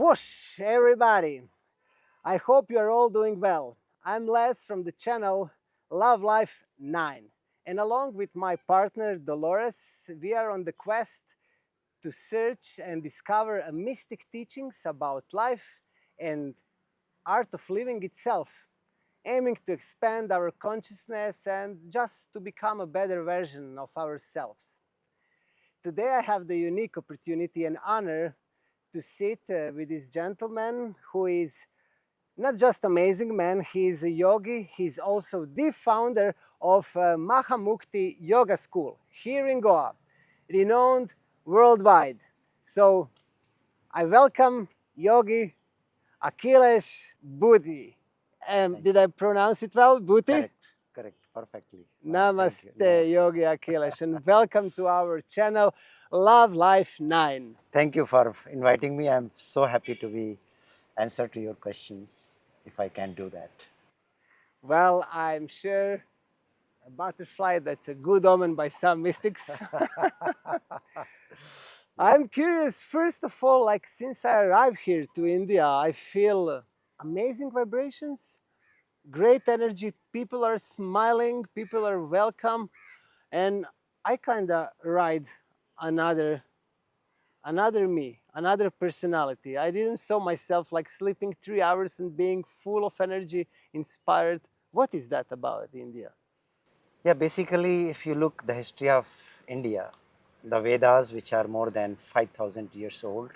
Whoosh, everybody! I hope you are all doing well. I'm Les from the channel Love Life 9, and along with my partner Dolores, we are on the quest to search and discover a mystic teachings about life and art of living itself, aiming to expand our consciousness and just to become a better version of ourselves. Today I have the unique opportunity and honor to sit with this gentleman who is not just amazing man, he is a yogi, he's also the founder of Mahamukti Yoga School here in Goa, renowned worldwide. So I welcome Yogi Akhilesh Bodhi. Did I pronounce it well? Bodhi? Correct, perfectly. Namaste, Namaste. Yogi Akhilesh, and welcome to our channel Love Life 9. Thank you for inviting me. I'm so happy to be answer to your questions if I can do that. Well, I'm sure a butterfly, that's a good omen by some mystics. I'm curious, first of all, like since I arrived here to India, I feel amazing vibrations, great energy, people are smiling, people are welcome, and I kind of ride another me, another personality. I didn't saw myself like sleeping 3 hours and being full of energy, inspired. What is that about India? Yeah, basically, if you look the history of India, the Vedas, which are more than 5,000 years old,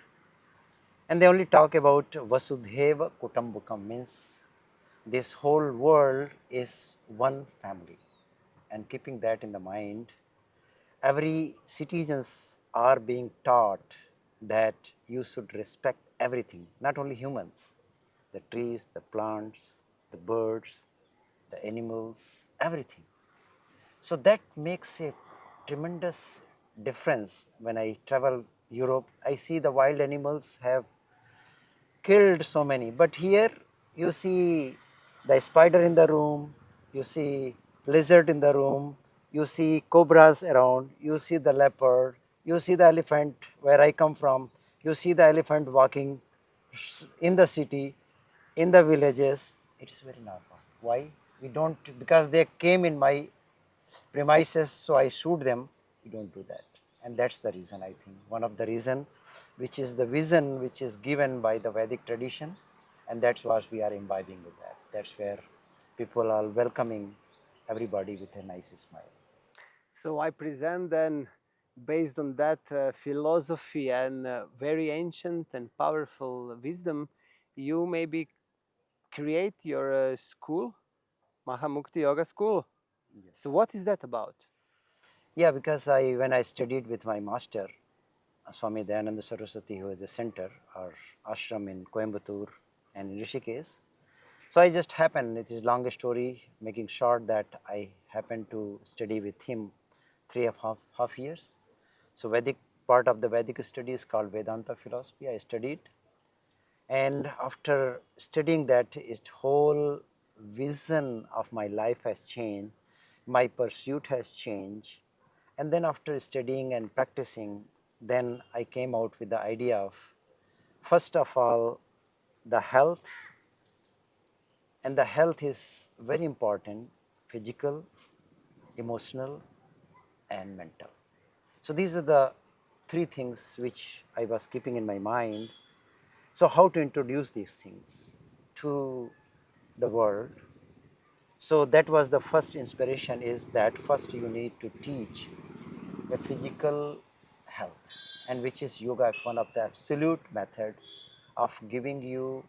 and they only talk about Vasudhaiva Kutumbakam, means this whole world is one family. And keeping that in the mind, every citizens are being taught that you should respect everything, not only humans, the trees, the plants, the birds, the animals, everything. So that makes a tremendous difference. When I travel Europe, I see the wild animals have killed so many, but here you see the spider in the room, you see lizard in the room, you see cobras around, you see the leopard, you see the elephant where I come from, you see the elephant walking in the city, in the villages. It is very normal. Why? We don't, because they came in my premises, so I shoot them. We don't do that. And that's the reason, I think. One of the reason, which is the vision which is given by the Vedic tradition, and that's what we are imbibing with that. That's where people are welcoming everybody with a nice smile. So I present then, based on that philosophy and very ancient and powerful wisdom, you maybe create your school, Mahamukti Yoga School. So Yes. what is that about? Yeah, because when I studied with my master, Swami Dayananda Saraswati, who is the center or ashram in Coimbatore and in Rishikesh. So I just happened, it is long story, making short, that I happened to study with him 3.5 years. So Vedic, part of the Vedic study is called Vedanta philosophy. I studied, and after studying that, its whole vision of my life has changed, my pursuit has changed, and then after studying and practicing, then I came out with the idea of, first of all, the health, and the health is very important: physical, emotional, and mental. So these are the three things which I was keeping in my mind. So how to introduce these things to the world? So that was the first inspiration, is that first you need to teach a physical health, and which is yoga, one of the absolute method of giving you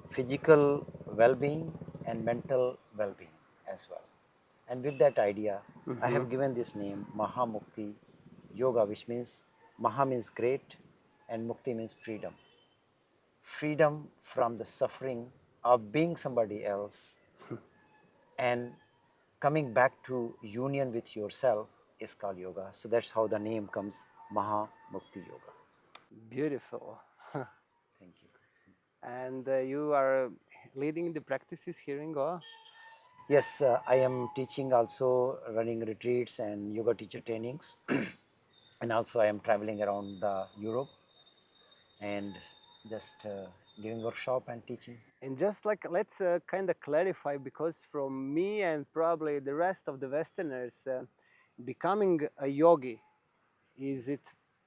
physical well-being and mental well-being as well. And with that idea, I Mm-hmm. have given this name Mahamukti Yoga, which means Maha means great and Mukti means freedom. Freedom from the suffering of being somebody else, and coming back to union with yourself is called yoga. So that's how the name comes, Mahamukti Yoga. Beautiful. Thank you. And you are leading the practices here in Goa? Yes, I am teaching, also running retreats and yoga teacher trainings, and also I am traveling around Europe and just giving workshop and teaching. And just like let's kind of clarify, because from me and probably the rest of the Westerners, becoming a yogi, is it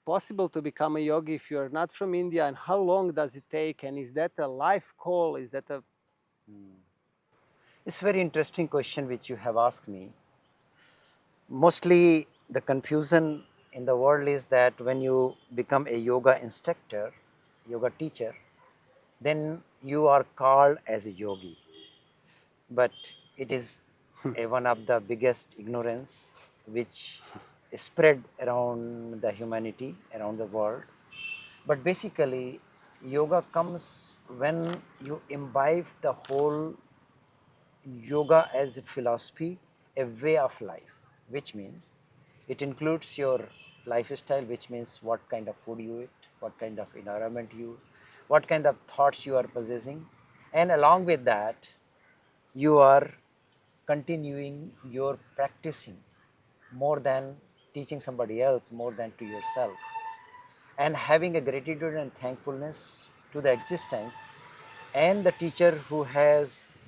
possible to become a yogi if you're not from India? And how long does it take? And is that a life call? Is that a It's a very interesting question which you have asked me. Mostly the confusion in the world is that when you become a yoga instructor, yoga teacher, then you are called as a yogi. But it is one of the biggest ignorance which is spread around the humanity, around the world. But basically, yoga comes when you imbibe the whole yoga as a philosophy, a way of life, which means it includes your lifestyle, which means what kind of food you eat, what kind of environment you, what kind of thoughts you are possessing, and along with that, you are continuing your practicing more than teaching somebody else, more than to yourself, and having a gratitude and thankfulness to the existence and the teacher who has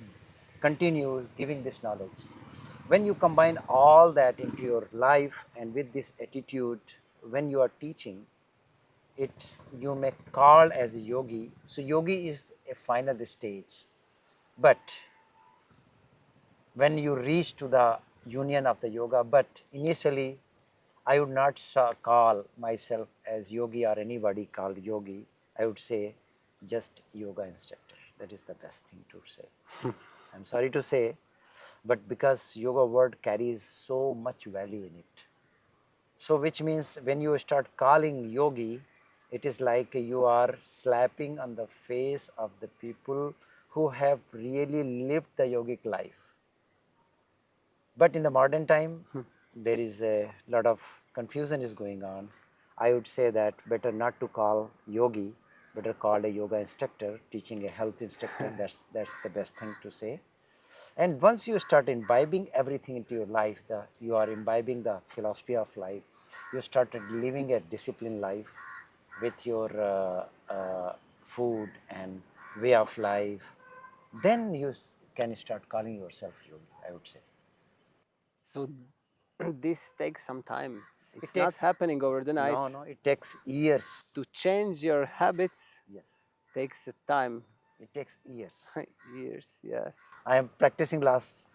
continued giving this knowledge. When you combine all that into your life and with this attitude, when you are teaching, it's you may call as a yogi. So yogi is a final stage, but when you reach to the union of the yoga, but initially I would not call myself as yogi or anybody called yogi. I would say just yoga instructor. That is the best thing to say. I'm sorry to say, but because yoga word carries so much value in it. So which means when you start calling yogi, it is like you are slapping on the face of the people who have really lived the yogic life. But in the modern time, there is a lot of confusion is going on. I would say that better not to call yogi, better call a yoga instructor, teaching a health instructor. That's the best thing to say. And once you start imbibing everything into your life, you are imbibing the philosophy of life. You started living a disciplined life with your food and way of life. Then you can start calling yourself yogi, I would say. so? This takes some time. It It's not takes, happening over the night. no, no, it takes years. To change your habits Yes, takes a time. it takes years. Years, yes. I am practicing last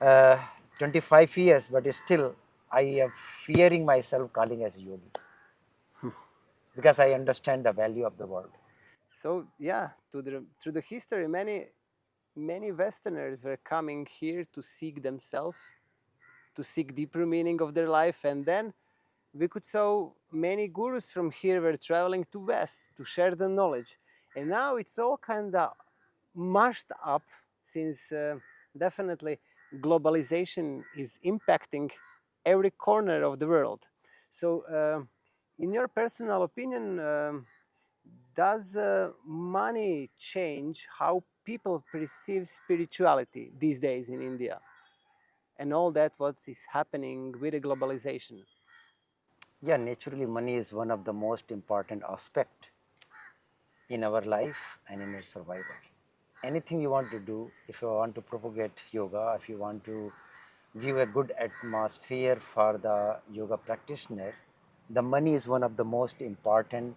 uh, 25 years, but still I am fearing myself calling as yogi because I understand the value of the word. So yeah, through the history, many Westerners were coming here to seek themselves, to seek deeper meaning of their life, and then we could saw many gurus from here were traveling to West to share the knowledge, and now it's all kind of mashed up, since definitely globalization is impacting every corner of the world. So, in your personal opinion, does money change how people perceive spirituality these days in India, and all that what is happening with the globalization? Yeah, naturally, money is one of the most important aspect in our life and in our survival. Anything you want to do, if you want to propagate yoga, if you want to give a good atmosphere for the yoga practitioner, the money is one of the most important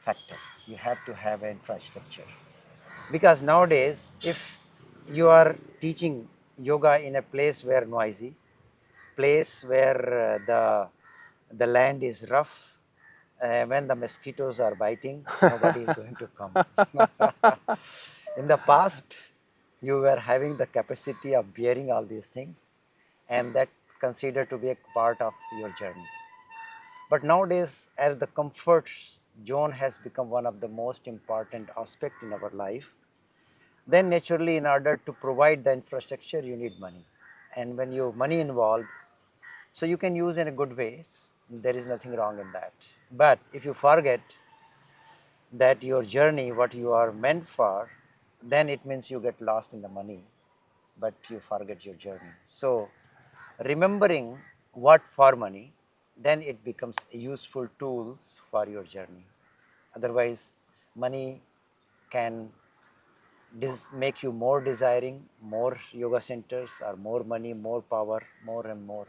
factor. You have to have an infrastructure. Because nowadays, if you are teaching yoga in a place where noisy, place where the land is rough, when the mosquitoes are biting, nobody is going to come. In the past, you were having the capacity of bearing all these things, and that considered to be a part of your journey. But nowadays, as the comfort zone has become one of the most important aspect in our life, then naturally, in order to provide the infrastructure, you need money. And when you have money involved, so you can use in a good ways. There is nothing wrong in that. But if you forget that your journey, what you are meant for, then it means you get lost in the money, but you forget your journey. So remembering what for money, then it becomes a useful tools for your journey. Otherwise, money can make you more desiring, more yoga centers, or more money, more power, more and more.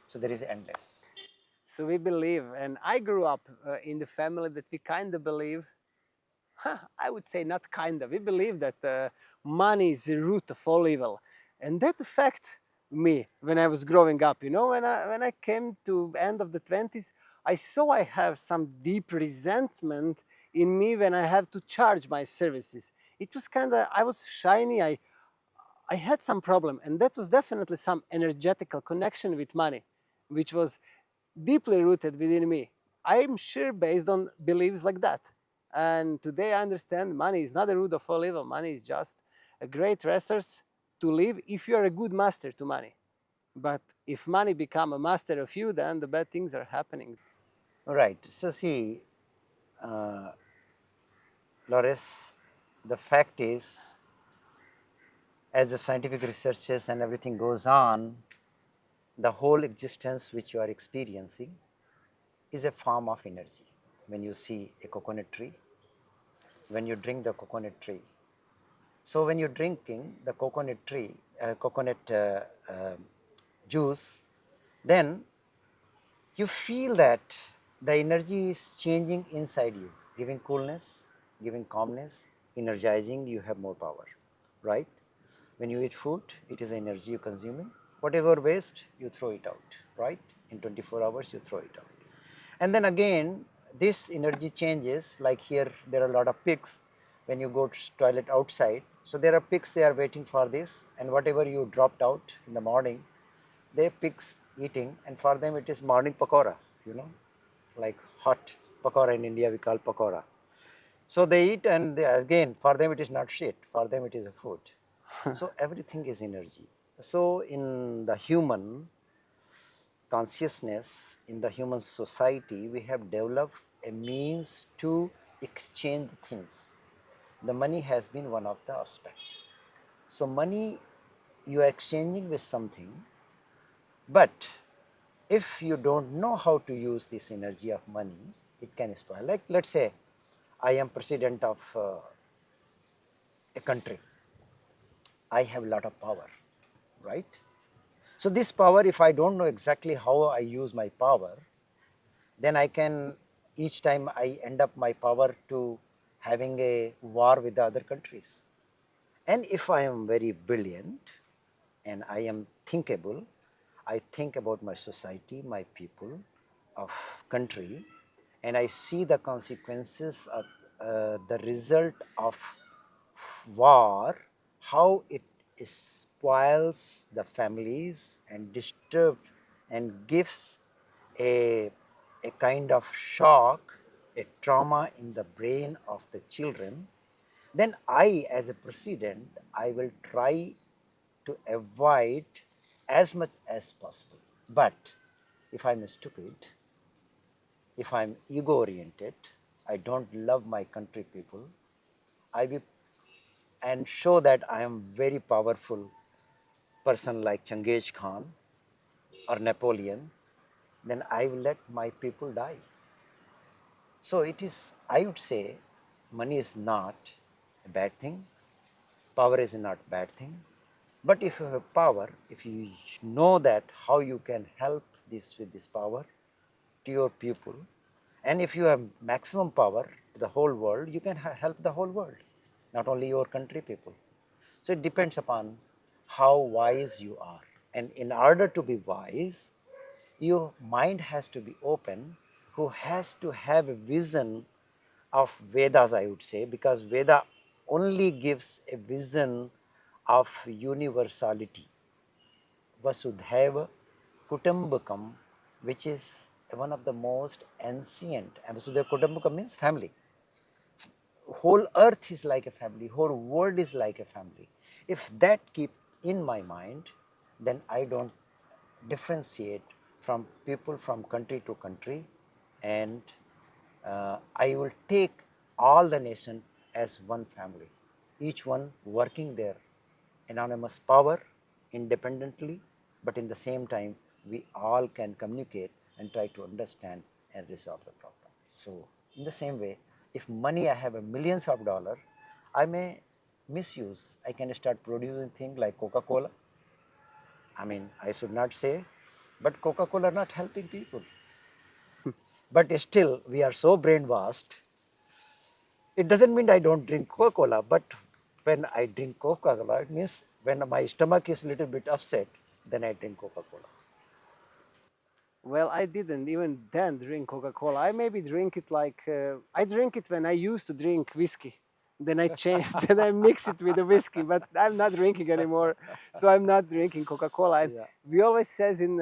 So there is endless. So we believe, and I grew up in the family that we kind of believe, I would say not kind of, we believe that money is the root of all evil. And that affected me when I was growing up. You know, when I came to end of the 20s, I saw I have some deep resentment in me when I have to charge my services. It was kind of, I was shiny, I had some problem, and that was definitely some energetical connection with money, which was deeply rooted within me. I'm sure based on beliefs like that. And today I understand money is not the root of all evil. Money is just a great resource to live if you are a good master to money. But if money become a master of you, then the bad things are happening. Right. So see, uh, Loris, the fact is, as the scientific researches and everything goes on, the whole existence which you are experiencing is a form of energy. When you see a coconut tree, when you drink the coconut tree, so when you're drinking the coconut tree, coconut juice, then you feel that the energy is changing inside you, giving coolness, giving calmness, energizing, you have more power, right? When you eat food, it is energy you consuming. Whatever waste, you throw it out, right? In 24 hours, you throw it out. And then again, this energy changes, like here, there are a lot of pigs. When you go to toilet outside, so there are pigs, they are waiting for this, and whatever you dropped out in the morning, they pigs eating, and for them it is morning pakora, you know, like hot pakora. In India we call pakora. So they eat, and they, again, for them it is not shit, for them it is a food. So everything is energy. So in the human consciousness, in the human society, we have developed a means to exchange things. The money has been one of the aspects. So money, you are exchanging with something, but if you don't know how to use this energy of money, it can spoil. Like, let's say I am president of a country, I have a lot of power, right? So this power, if I don't know exactly how I use my power, then I can, each time I end up my power to having a war with the other countries. And if I am very brilliant and I am thinkable, I think about my society, my people, of country, and I see the consequences of the result of war, how it spoils the families and disturb and gives a, a kind of shock, a trauma in the brain of the children, then I, as a president, I will try to avoid as much as possible. But if I'm stupid, if I'm ego oriented, I don't love my country people, I will and show that I am very powerful person like Changiz Khan or Napoleon, then I will let my people die. So it is, I would say, money is not a bad thing, power is not a bad thing. But if you have power, if you know that how you can help this with this power to your people, and if you have maximum power to the whole world, you can help the whole world, not only your country people. So it depends upon how wise you are. And in order to be wise, your mind has to be open, who has to have a vision of Vedas, I would say, because Veda only gives a vision of universality. Vasudhaiva Kutumbakam, which is one of the most ancient, and Vasudhaiva Kutumbakam means family. Whole earth is like a family, whole world is like a family. If that keep in my mind, then I don't differentiate from people from country to country, and I will take all the nation as one family, each one working their anonymous power independently, but in the same time, we all can communicate and try to understand and resolve the problem. So, in the same way, if money I have a millions of dollar, I may misuse. I can start producing things like Coca-Cola. I mean, I should not say, but Coca-Cola are not helping people. But still, we are so brainwashed. It doesn't mean I don't drink Coca-Cola, but when I drink Coca-Cola, it means when my stomach is a little bit upset, then I drink Coca-Cola. Well, I didn't even then drink Coca-Cola. I maybe drink it like I drink it when I used to drink whiskey. Then I change, then I mix it with the whiskey, but I'm not drinking anymore, so I'm not drinking Coca-Cola. Yeah. We always says in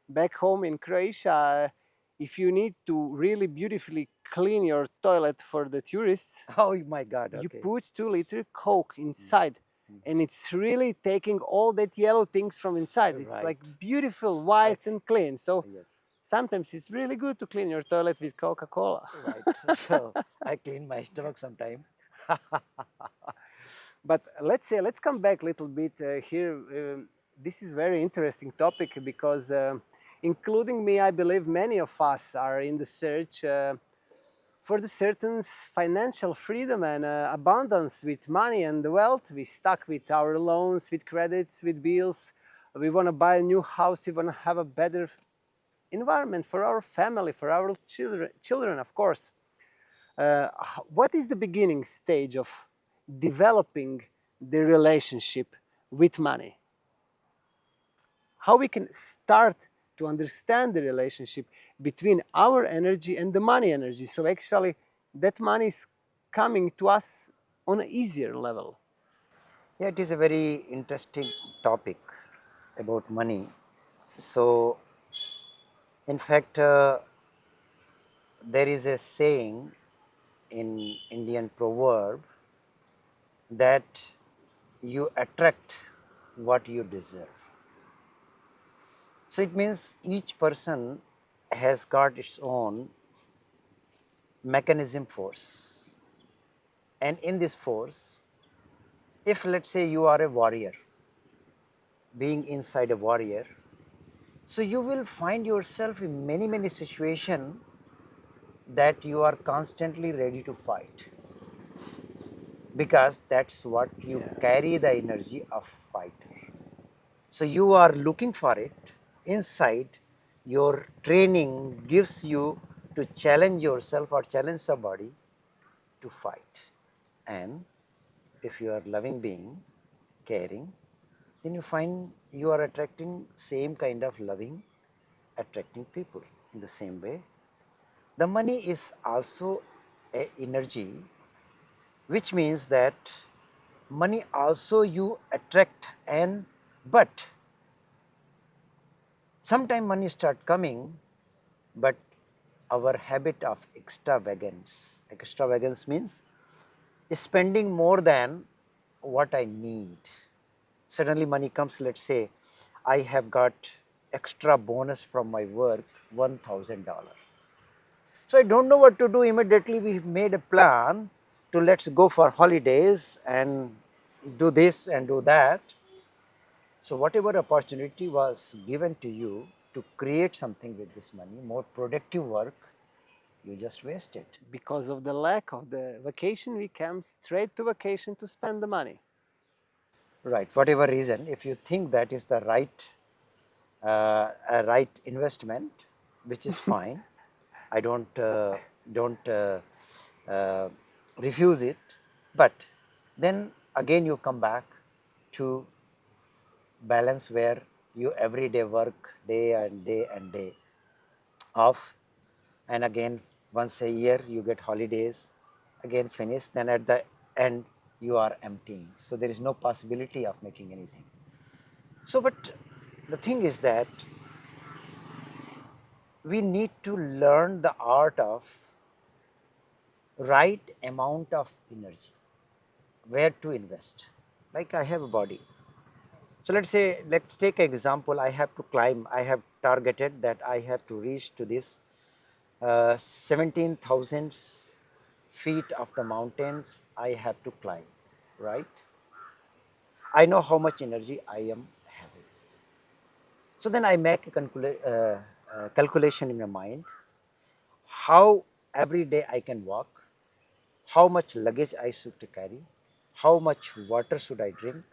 back home in Croatia, if you need to really beautifully clean your toilet for the tourists, Oh my God, you okay. put 2 liter Coke inside, Mm. and it's really taking all that yellow things from inside. It's Right. like beautiful, white, Right. and clean. So Yes. sometimes it's really good to clean your toilet with Coca-Cola. Right. So I clean my stomach sometime. But let's say, let's come back a little bit here. This is very interesting topic because including me, I believe many of us are in the search for the certain financial freedom and abundance with money and wealth. We stuck with our loans, with credits, with bills. We want to buy a new house. We want to have a better environment for our family, for our children, of course. What is the beginning stage of developing the relationship with money? How we can start to understand the relationship between our energy and the money energy, so actually that money is coming to us on an easier level. Yeah, it is a very interesting topic about money. So, in fact, there is a saying in Indian proverb that you attract what you deserve. So it means each person has got its own mechanism force. And in this force, if let's say you are a warrior, being inside a warrior, so you will find yourself in many, many situations that you are constantly ready to fight because that's what you Yeah. carry the energy of fighter. So you are looking for it inside. Your training gives you to challenge yourself or challenge somebody to fight. And if you are loving being, caring, then you find you are attracting same kind of loving, attracting people in the same way. The money is also a energy, which means that money also you attract, and but sometime money start coming, but our habit of extravagance means spending more than what I need. Suddenly money comes, let's say I have got extra bonus from my work, $1,000. So I don't know what to do. Immediately we made a plan to let's go for holidays and do this and do that. So whatever opportunity was given to you to create something with this money, more productive work, you just waste it. Because of the lack of the vacation, we come straight to vacation to spend the money. Right. Whatever reason, if you think that is the right, a right investment, which is fine. I don't uh, refuse it, but then again you come back to balance where you everyday work day and day and day off, and again once a year you get holidays, again finish, then at the end you are emptying. So there is no possibility of making anything. So, but the thing is that we need to learn the art of right amount of energy, where to invest. Like I have a body. So let's say, let's take an example. I have to climb. I have targeted that I have to reach to this 17,000 feet of the mountains. I have to climb, right? I know how much energy I am having. So then I make a calculation in my mind how every day I can walk, how much luggage I should carry, how much water should I drink,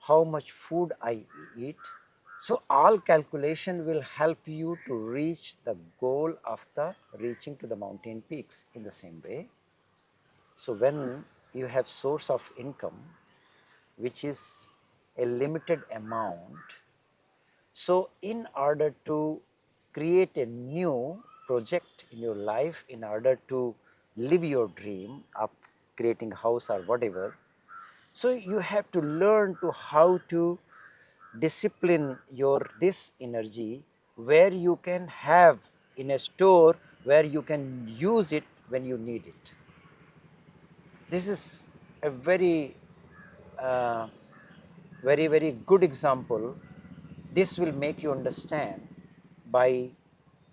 how much food I eat. So all calculation will help you to reach the goal of the reaching to the mountain peaks in the same way. So when you have source of income which is a limited amount, so in order to create a new project in your life, in order to live your dream of creating house or whatever, so you have to learn to how to discipline your this energy where you can have in a store where you can use it when you need it. This is a very uh, very good example. This will make you understand by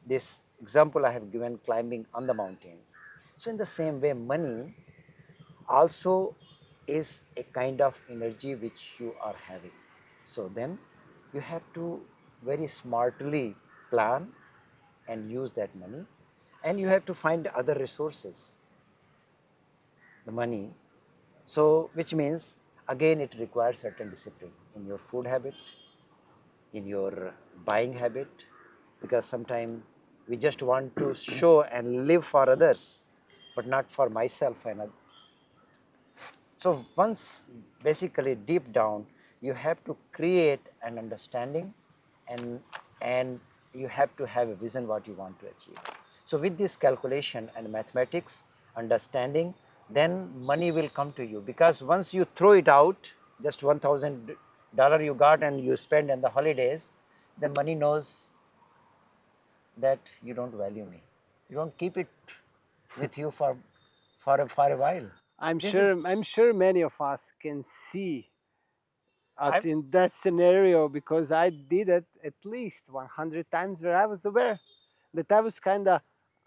this example I have given, climbing on the mountains. So in the same way, money also is a kind of energy which you are having. So then you have to very smartly plan and use that money, and you have to find other resources, the money. So which means again it requires certain discipline in your food habit, in your buying habit, because sometimes we just want to show and live for others but not for myself and others. So once basically deep down you have to create an understanding, and and you have to have a vision what you want to achieve. So with this calculation and mathematics understanding, then money will come to you, because once you throw it out, just $1,000 you got and you spend in the holidays, the money knows that you don't value me. You don't keep it with you for a while. This is I'm sure many of us can see I us in that scenario because I did it at least 100 times where I was aware that I was kind of,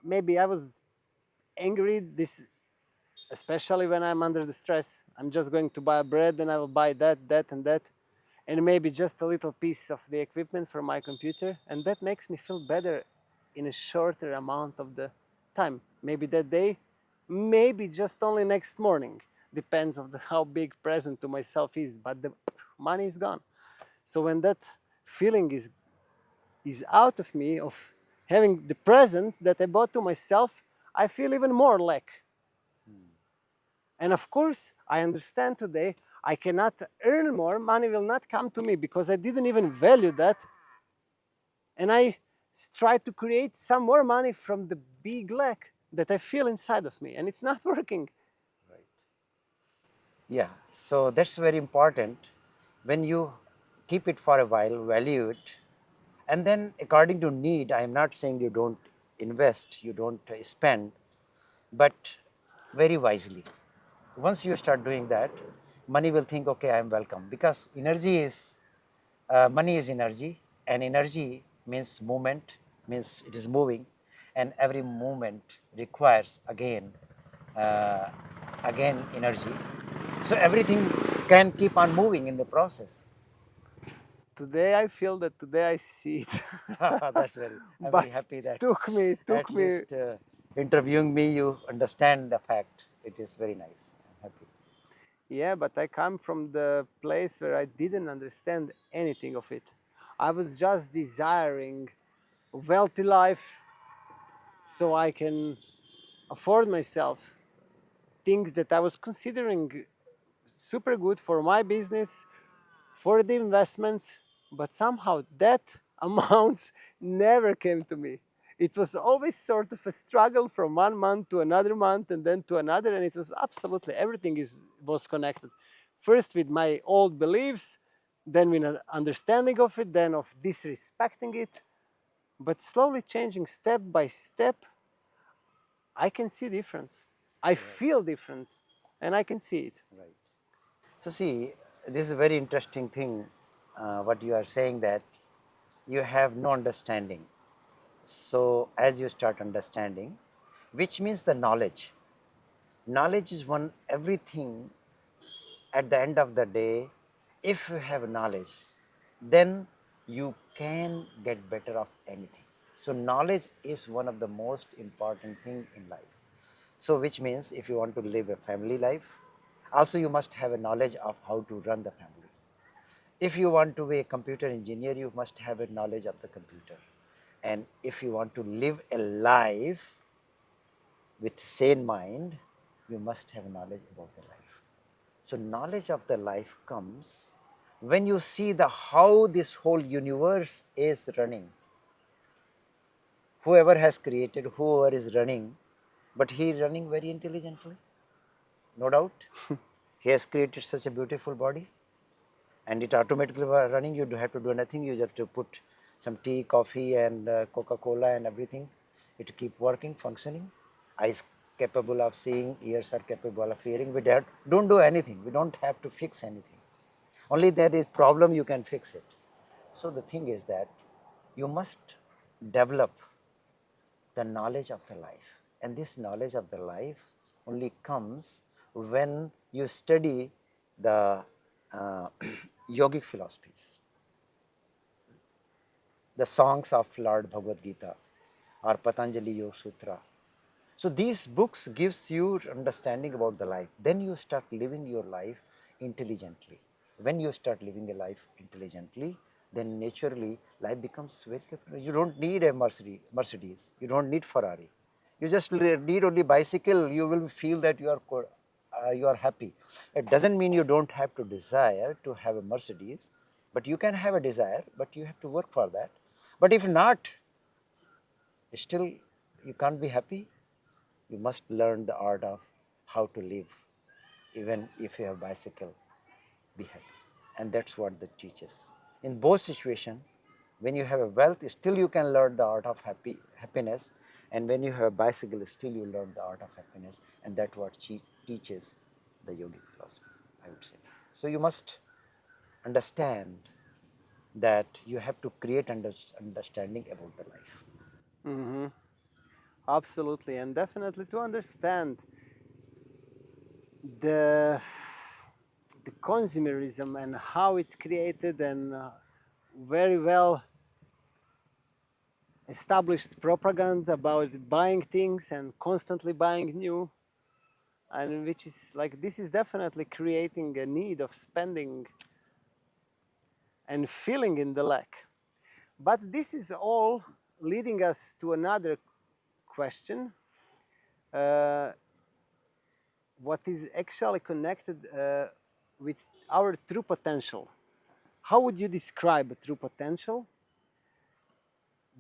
maybe I was angry, this especially when I'm under the stress. I'm just going to buy bread and I will buy that and that, and maybe just a little piece of the equipment for my computer, and that makes me feel better in a shorter amount of the time. Maybe that day, maybe just only next morning. Depends on how big present to myself is, but the money is gone. So when that feeling is out of me of having the present that I bought to myself, I feel even more lack. And of course, I understand today I cannot earn more, money will not come to me because I didn't even value that. And I try to create some more money from the big lack that I feel inside of me, and it's not working. right. Yeah, so that's very important. When you keep it for a while, value it, and then according to need, I am not saying you don't invest, you don't spend, but very wisely. Once you start doing that, money will think, okay, I am welcome, because energy is money is energy, and energy means movement, means it is moving, and every movement requires uh, again energy. So everything can keep on moving in the process. Today I feel that today I see it. That's very, I'm But very happy that took at me. least interviewing me, you understand the fact. It is very nice. I'm happy. Yeah, but I come from the place where I didn't understand anything of it. I was just desiring a wealthy life so I can afford myself things that I was considering super good for my business, for the investments, but somehow that amounts never came to me. It was always sort of a struggle from one month to another month and then to another, and it was absolutely everything was connected. First with my old beliefs, then with an understanding of it, then of disrespecting it, but slowly changing step by step. I can see difference. I Right, feel different, and I can see it. right. So see, this is a very interesting thing. What you are saying, that you have no understanding. So as you start understanding, which means the knowledge. Knowledge is one everything. At the end of the day, if you have knowledge, then you can get better of anything. So knowledge is one of the most important thing in life. So which means if you want to live a family life, also you must have a knowledge of how to run the family. If you want to be a computer engineer, you must have a knowledge of the computer. And if you want to live a life with sane mind, you must have knowledge about the life. So knowledge of the life comes when you see the how this whole universe is running. Whoever has created, whoever is running, but he is running very intelligently, no doubt. He has created such a beautiful body, and it automatically running. You don't have to do nothing. You just have to put some tea, coffee, and Coca-Cola and everything. It keep working, functioning. Eyes capable of seeing, ears are capable of hearing. We don't do anything. We don't have to fix anything. Only there is problem, you can fix it. So the thing is that you must develop the knowledge of the life, and this knowledge of the life only comes when you study the uh, yogic philosophies, the songs of Lord Bhagavad Gita or Patanjali Yoga Sutra. So these books gives you understanding about the life. Then you start living your life intelligently. When you start living a life intelligently, then naturally life becomes very different. You don't need a Mercedes. You don't need Ferrari. You just need only bicycle. You will feel that you are happy. It doesn't mean you don't have to desire to have a Mercedes, but you can have a desire, but you have to work for that. But if not, still you can't be happy. You must learn the art of how to live. Even if you have bicycle, be happy. And that's what that teaches. In both situations, when you have a wealth, still you can learn the art of happiness. And when you have a bicycle, still you learn the art of happiness. And that's what teaches the yogic philosophy, I would say. So you must understand that you have to create understanding about the life. Mm-hmm. Absolutely, and definitely to understand the consumerism and how it's created, and very well established propaganda about buying things and constantly buying new, and which is like, this is definitely creating a need of spending and filling in the lack. But this is all leading us to another question, uh, what is actually connected with our true potential. How would you describe true potential?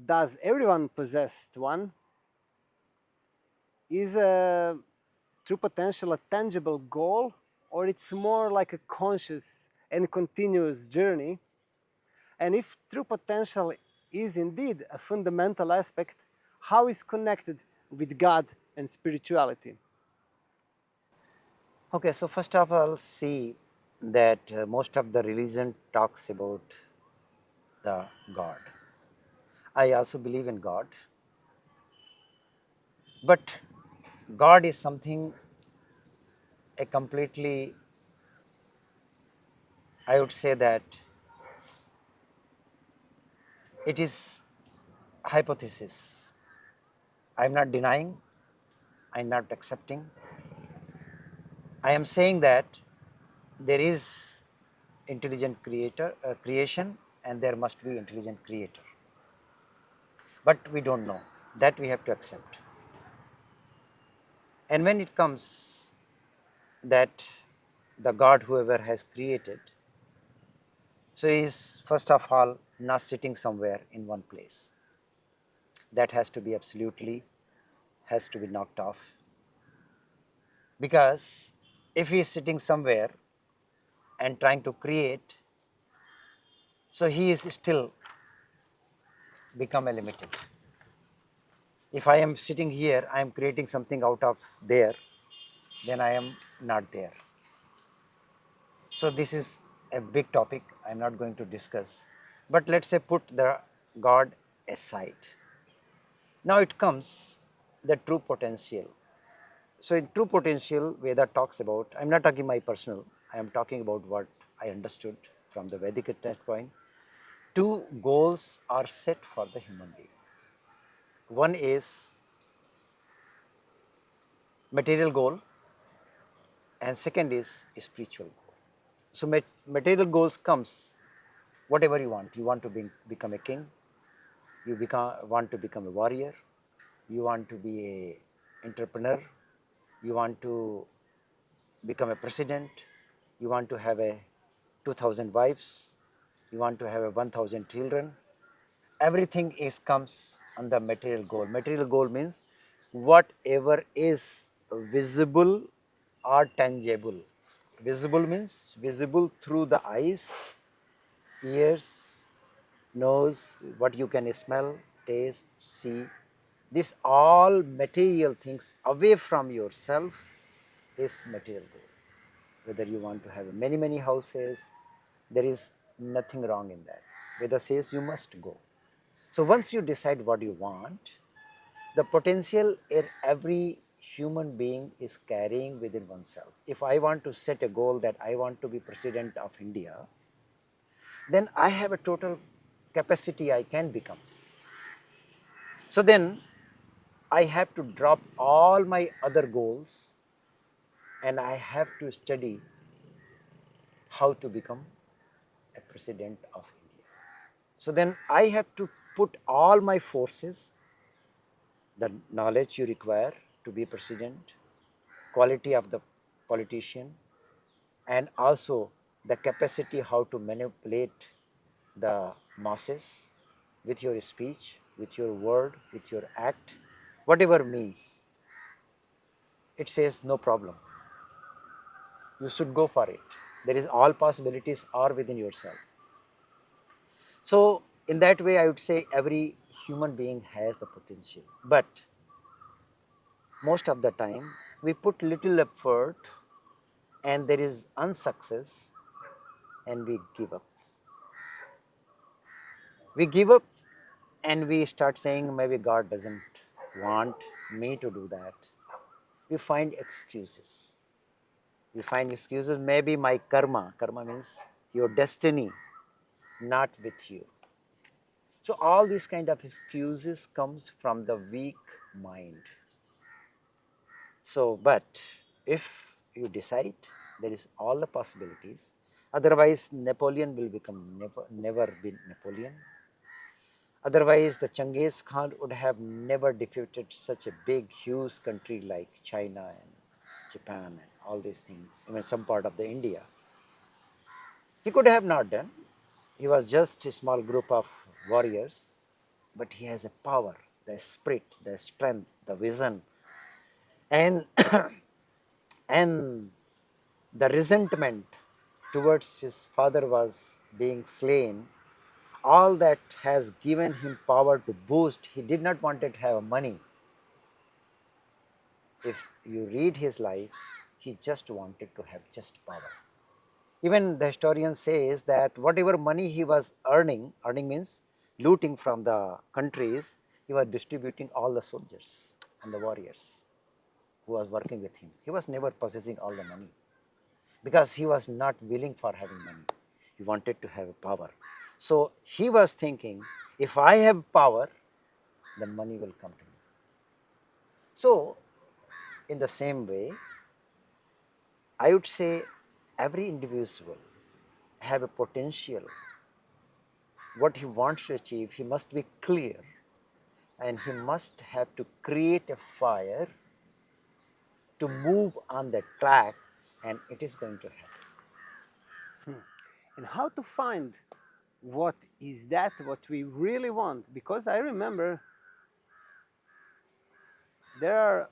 Does everyone possess one? Is a true potential a tangible goal, or it's more like a conscious and continuous journey? And if true potential is indeed a fundamental aspect, how is connected with God and spirituality? Okay, so first of all, see that most of the religion talks about the God. I also believe in God, but God is something a completely, I would say that it is hypothesis. I'm not denying, I'm not accepting. I am saying that there is intelligent creation, and there must be intelligent creator. But we don't know. That we have to accept. And when it comes that the God whoever has created, so he is first of all not sitting somewhere in one place. That has to be absolutely has to be knocked off, because if he is sitting somewhere and trying to create, so he is still become a limited. If I am sitting here, I am creating something out of there, then I am not there. So this is a big topic. I'm not going to discuss. But let's say put the God aside. Now it comes the true potential. So in true potential, Veda talks about, I'm not talking my personal, I am talking about what I understood from the Vedic standpoint. Two goals are set for the human being. One is material goal, and second is spiritual goal. So material goals comes whatever you want. You want to become a king, want to become a warrior, you want to be a entrepreneur, you want to become a president, you want to have a 2000 wives, you want to have a 1000 children. Everything is comes under material goal. Material goal means whatever is visible or tangible. Visible means visible through the eyes, ears, nose, what you can smell, taste, see. This all material things away from yourself is material goal. Whether you want to have many, many houses, there is nothing wrong in that. Veda says you must go. So once you decide what you want, the potential in every human being is carrying within oneself. If I want to set a goal that I want to be president of India, then I have a total capacity I can become. So then I have to drop all my other goals and I have to study how to become a president of India. So then I have to put all my forces, the knowledge you require to be president, quality of the politician, and also the capacity how to manipulate the masses with your speech, with your word, with your act, whatever means. It says no problem. You should go for it. There is all possibilities are within yourself. So in that way, I would say every human being has the potential, but most of the time we put little effort and there is unsuccess and we give up. We give up and we start saying maybe God doesn't want me to do that. We find excuses. We find excuses, maybe my karma means your destiny, not with you. So all these kind of excuses comes from the weak mind. So, but if you decide, there is all the possibilities. Otherwise, Napoleon will become never be Napoleon. Otherwise, the Genghis Khan would have never defeated such a big, huge country like China and Japan and all these things, even some part of the India. He could have not done. He was just a small group of warriors, but he has a power, the spirit, the strength, the vision, and and the resentment towards his father was being slain. All that has given him power to boost. He did not want to have money. If you read his life, he just wanted to have just power. Even the historian says that whatever money he was earning means looting from the countries, he was distributing all the soldiers and the warriors who was working with him. He was never possessing all the money because he was not willing for having money. He wanted to have power. So he was thinking, if I have power, then money will come to me. So in the same way, I would say every individual have a potential. What he wants to achieve, he must be clear and he must have to create a fire to move on the track and it is going to happen. And how to find what is that what we really want? Because I remember there are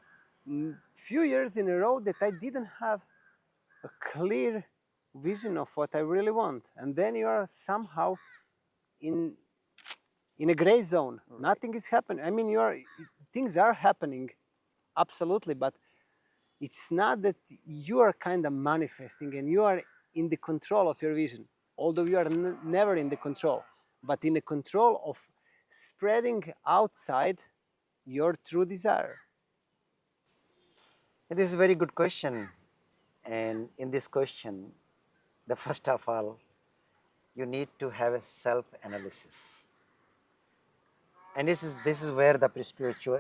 few years in a row that I didn't have a clear vision of what I really want, and then you are somehow in a gray zone. Right. Nothing is happening. I mean, things are happening, absolutely, but it's not that you are kind of manifesting and you are in the control of your vision, although you are never in the control, but in the control of spreading outside your true desire. It is a very good question. And in this question, the first of all, you need to have a self-analysis. And this is where the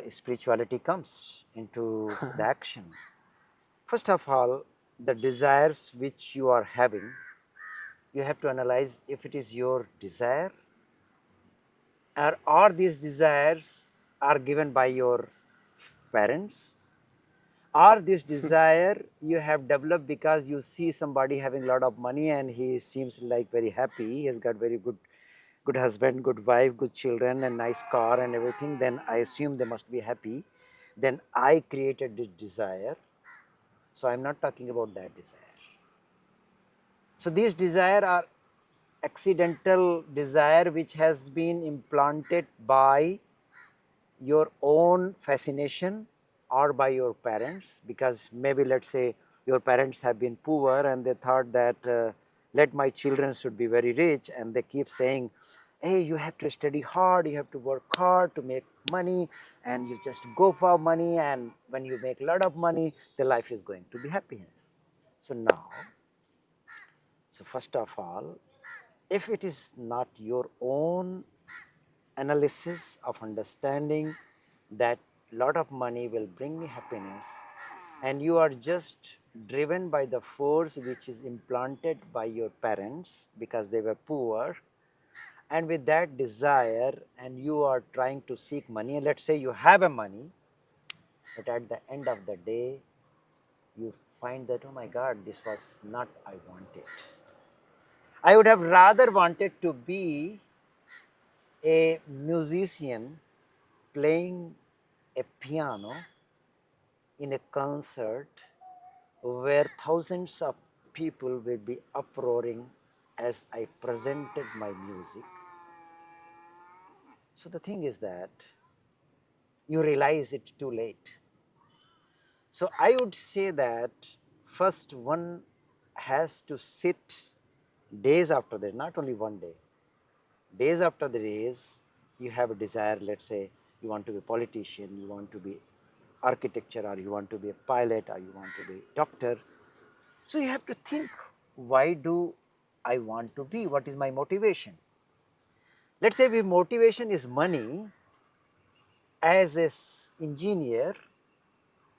spirituality comes into the action. First of all, the desires which you are having, you have to analyze if it is your desire, or these desires are given by your parents, or this desire you have developed because you see somebody having a lot of money and he seems like very happy, he has got very good husband, good wife, good children, and nice car and everything, then I assume they must be happy. Then I created this desire. So I'm not talking about that desire. So these desire are accidental desire which has been implanted by your own fascination or by your parents, because maybe let's say your parents have been poor and they thought that let my children should be very rich, and they keep saying, hey, you have to study hard, you have to work hard to make money, and you just go for money, and when you make a lot of money the life is going to be happiness. So now, so first of all, if it is not your own analysis of understanding that lot of money will bring me happiness, and you are just driven by the force which is implanted by your parents because they were poor, and with that desire, and you are trying to seek money, let's say you have a money, but at the end of the day you find that, oh my god, this was not I wanted. I would have rather wanted to be a musician playing a piano in a concert where thousands of people will be uproaring as I presented my music. So the thing is that you realize it too late. So I would say that first one has to sit days after that, not only one day, days after the days you have a desire, let's say you want to be a politician, you want to be architecture, or you want to be a pilot, or you want to be a doctor. So you have to think, why do I want to be? What is my motivation? Let's say if motivation is money, as an engineer,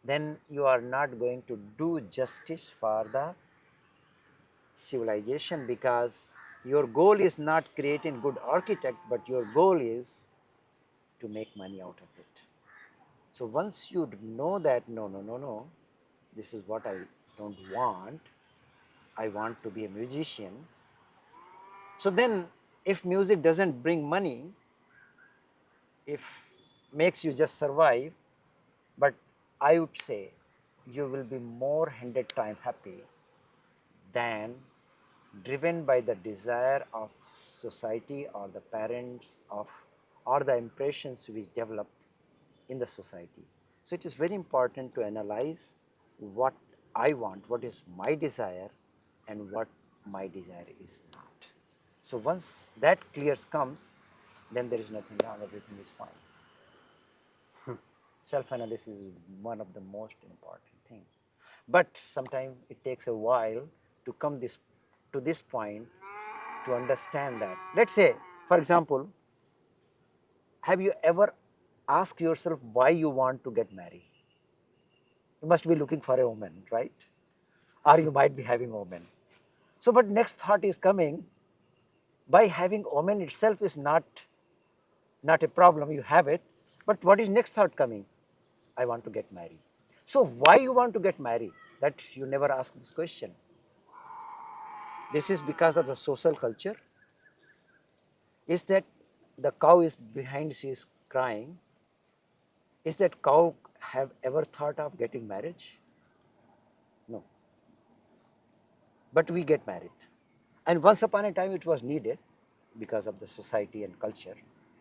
then you are not going to do justice for the civilization, because your goal is not creating good architect, but your goal is to make money out of it. So once you know that, no, no, no, no, this is what I don't want, I want to be a musician. So then, if music doesn't bring money, if makes you just survive, but I would say you will be more 100 times happy than driven by the desire of society or the parents of, or the impressions which develop in the society. So it is very important to analyze what I want, what is my desire, and what my desire is not. So once that clears comes, then there is nothing wrong, everything is fine. Self-analysis is one of the most important things. But sometimes it takes a while to come to this point, to understand that. Let's say, for example, have you ever asked yourself why you want to get married? You must be looking for a woman, right? Or you might be having a woman. So, but next thought is coming, by having a woman itself is not a problem, you have it. But what is next thought coming? I want to get married. So why you want to get married? That you never ask this question. This is because of the social culture. Is that the cow is behind, she is crying? Is that cow have ever thought of getting marriage? No. But we get married. And once upon a time it was needed because of the society and culture.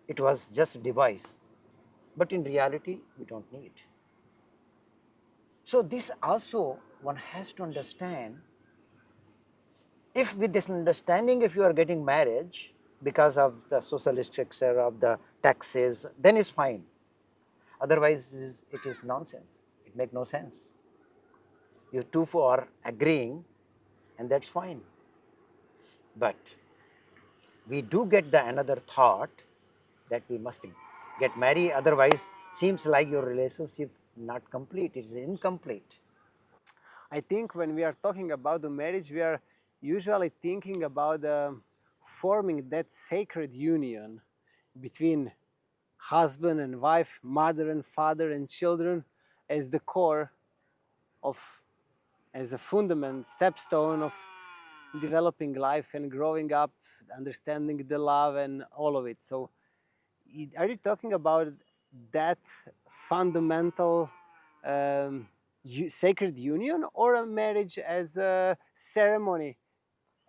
It was just a device. But in reality, we don't need. So this also one has to understand, if with this understanding, if you are getting marriage because of the social structure of the taxes, then it's fine. Otherwise it is nonsense, it makes no sense. You two are agreeing, and that's fine. But we do get the another thought that we must get married, otherwise seems like your relationship not complete, it is incomplete. I think when we are talking about the marriage, we are usually thinking about forming that sacred union between husband and wife, mother and father and children as the core of, as a fundament, stepstone of developing life and growing up, understanding the love and all of it. So, are you talking about that fundamental sacred union, or a marriage as a ceremony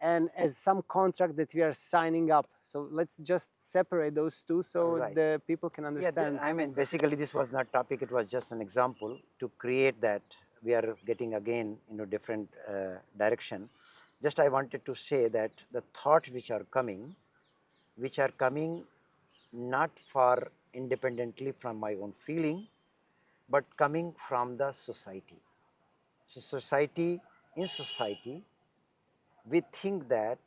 and as some contract that we are signing up? So let's just separate those two so Right. the people can Yeah, understand. I mean, basically, this was not topic. It was just an example to create that we are getting again in a different direction. Just I wanted to say that the thoughts which are coming not for independently from my own feeling, but coming from the society. So in society, we think that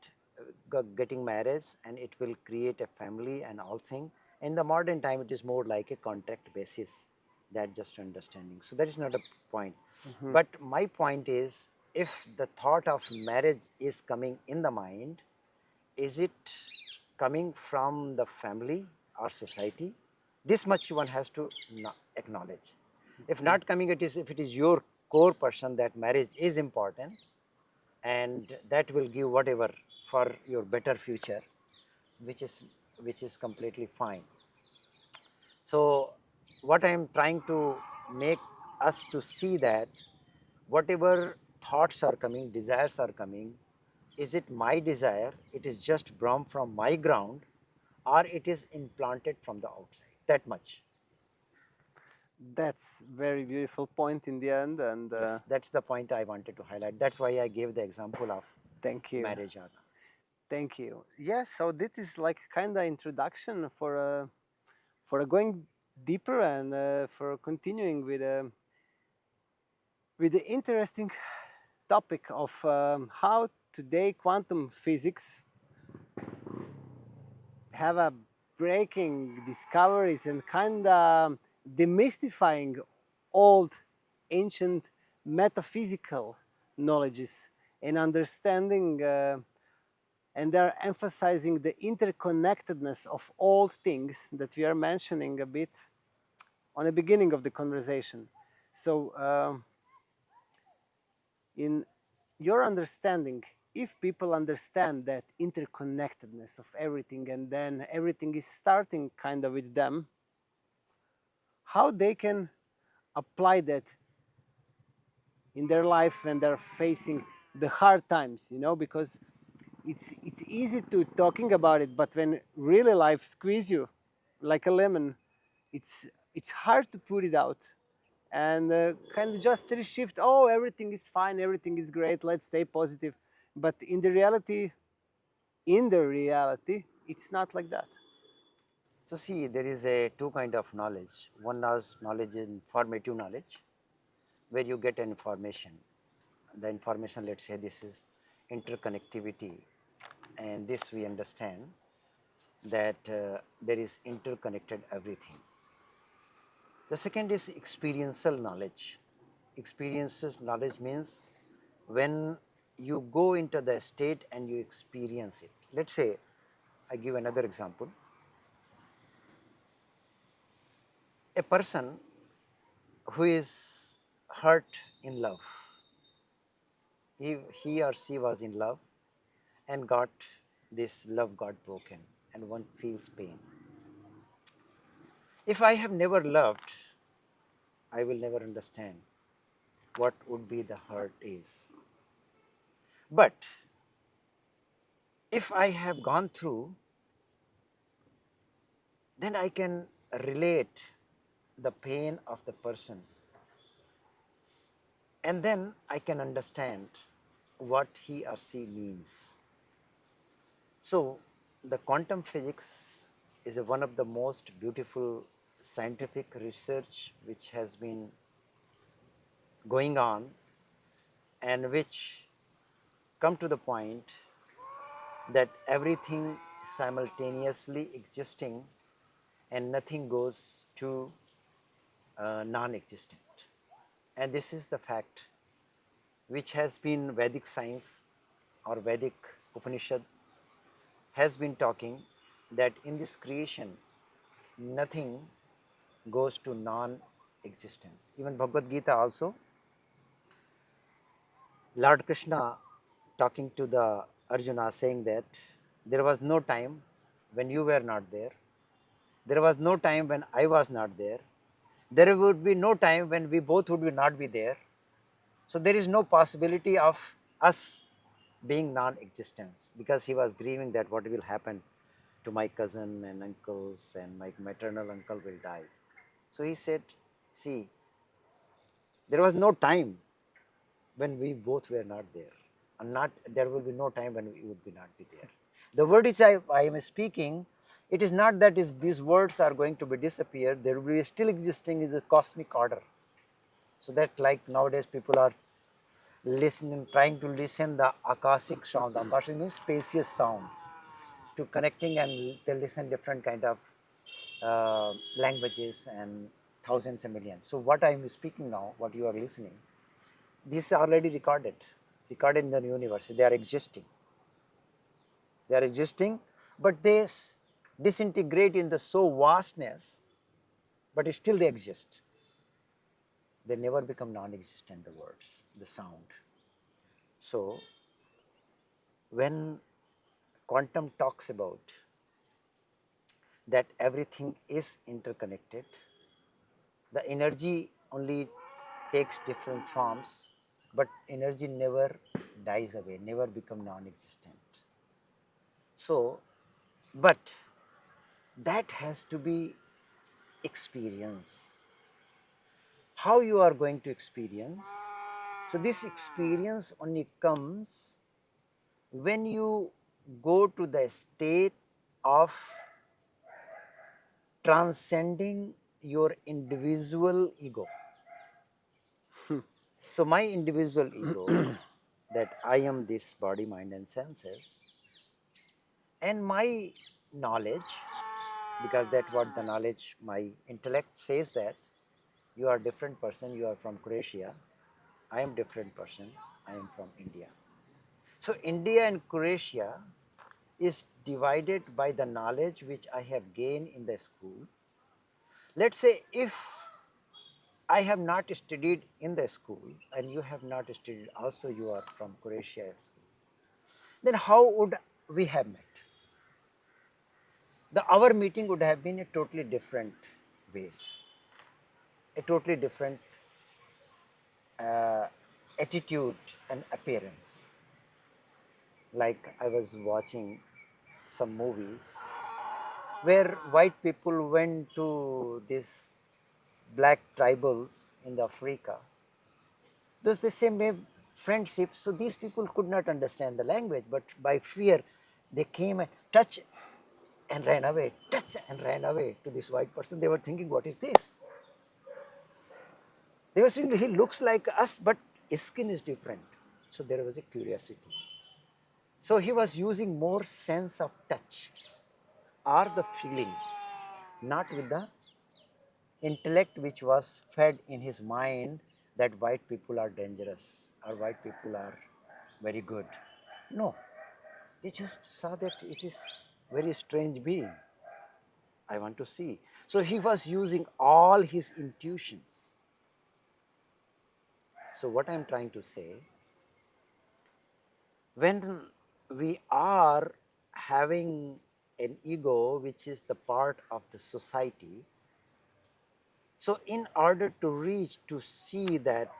getting married and it will create a family and all thing. In the modern time, it is more like a contract basis, that just understanding. So that is not a point. Mhm. But my point is, if the thought of marriage is coming in the mind, is it coming from the family or society? This much one has to acknowledge. If not coming, it is if it is your core person that marriage is important and that will give whatever for your better future, which is completely fine. So what I am trying to make us to see that whatever thoughts are coming, desires are coming, is it my desire, it is just born from my ground, or it is implanted from the outside, that much. That's very beautiful point in the end, and Yes, that's the point I wanted to highlight. That's why I gave the example of thank you. marriage or not. Thank you. Yeah, so this is like kind of introduction for going deeper and for continuing with the interesting topic of how today quantum physics have a breaking discoveries and kind of demystifying old ancient metaphysical knowledges and understanding and they're emphasizing the interconnectedness of all things that we are mentioning a bit on the beginning of the conversation. So in your understanding, if people understand that interconnectedness of everything and then everything is starting kind of with them, how they can apply that in their life when they're facing the hard times, you know, because it's easy to talking about it, but when really life squeeze you like a lemon, it's hard to put it out and kind of just reshift. Oh, everything is fine, everything is great. Let's stay positive. But in the reality, it's not like that. So see, there is a two kind of knowledge. One is knowledge is informative knowledge, where you get an information. The information, let's say this is interconnectivity, and this we understand that there is interconnected everything. The second is experiential knowledge. Experiences knowledge means when you go into the state and you experience it. Let's say, I give another example. A person who is hurt in love, he or she was in love and got this love got broken and one feels pain. If I have never loved, I will never understand what would be the hurt is. But if I have gone through, then I can relate the pain of the person and then I can understand what he or she means. So, the quantum physics is one of the most beautiful scientific research which has been going on and which come to the point that everything simultaneously existing and nothing goes to non-existent. And this is the fact which has been Vedic science or Vedic Upanishad has been talking that in this creation nothing goes to non-existence. Even Bhagavad Gita also, Lord Krishna talking to the Arjuna saying that there was no time when you were not there. There was no time when I was not there. There would be no time when we both would not be there. So there is no possibility of us being non-existence, because he was grieving that what will happen to my cousin and uncles, and my maternal uncle will die. So he said, see, there was no time when we both were not there, and not there will be no time when we would be not be there. The word which I am speaking, it is not that is these words are going to be disappeared. There will be still existing in the cosmic order. So that like nowadays people are listening, trying to listen the akashic sound. Akashic means spacious sound, to connecting, and they listen different kind of languages and thousands and millions. So what I am speaking now, what you are listening, this is already recorded in the universe. They are existing. They are existing, but they disintegrate in the so vastness, but still they exist. They never become non-existent, the words, the sound. So when quantum talks about that everything is interconnected, the energy only takes different forms, but energy never dies away, never become non-existent. So, but that has to be experience. How you are going to experience? So this experience only comes when you go to the state of transcending your individual ego. So my individual ego, that I am this body, mind and senses, and my knowledge, because that's what the knowledge, my intellect says that you are a different person, you are from Croatia, I am different person, I am from India. So India and Croatia is divided by the knowledge which I have gained in the school. Let's say if I have not studied in the school and you have not studied, also you are from Croatia, then how would we have met? Our meeting would have been a totally different ways, a totally different uh, attitude and appearance. Like I was watching some movies where white people went to these black tribals in the Africa. Those the same way friendship. So these people could not understand the language, but by fear, they came and touched and ran away, touched and ran away to this white person. They were thinking, what is this? They were saying, he looks like us, but his skin is different. So there was a curiosity. So he was using more sense of touch or the feeling, not with the intellect which was fed in his mind that white people are dangerous or white people are very good. No, they just saw that it is very strange being. I want to see. So he was using all his intuitions. So what I am trying to say, when we are having an ego which is the part of the society, so in order to reach to see that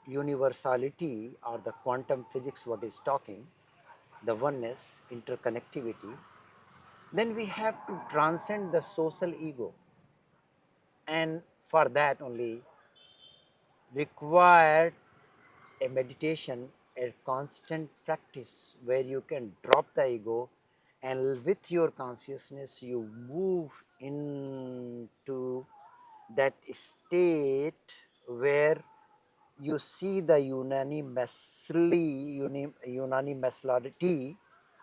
universality or the quantum physics what is talking, the oneness, interconnectivity, then we have to transcend the social ego. And for that only required a meditation, a constant practice where you can drop the ego, and with your consciousness you move into that state where you see the unanimously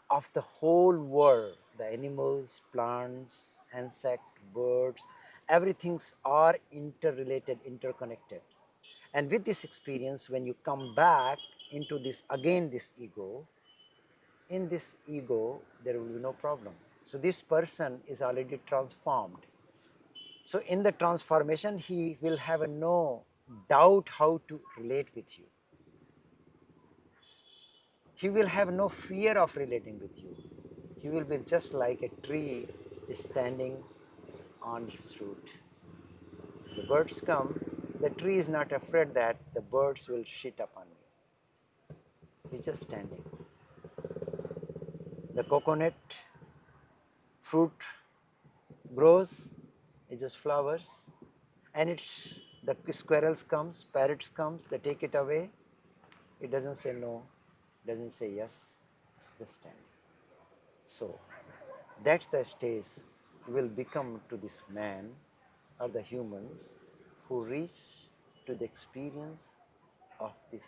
of the whole world, the animals, plants, insects, birds, everything's are interrelated, interconnected. And with this experience, when you come back into this again this ego, in this ego there will be no problem. So this person is already transformed. So in the transformation he will have no doubt how to relate with you. He will have no fear of relating with you. He will be just like a tree standing on its root. The birds come, the tree is not afraid that the birds will shit upon me. He's just standing. The coconut fruit grows, it just flowers, and it's the squirrels comes, parrots comes, they take it away. It doesn't say no, doesn't say yes, just standing. So that's the stage will become to this man or the humans who reach to the experience of this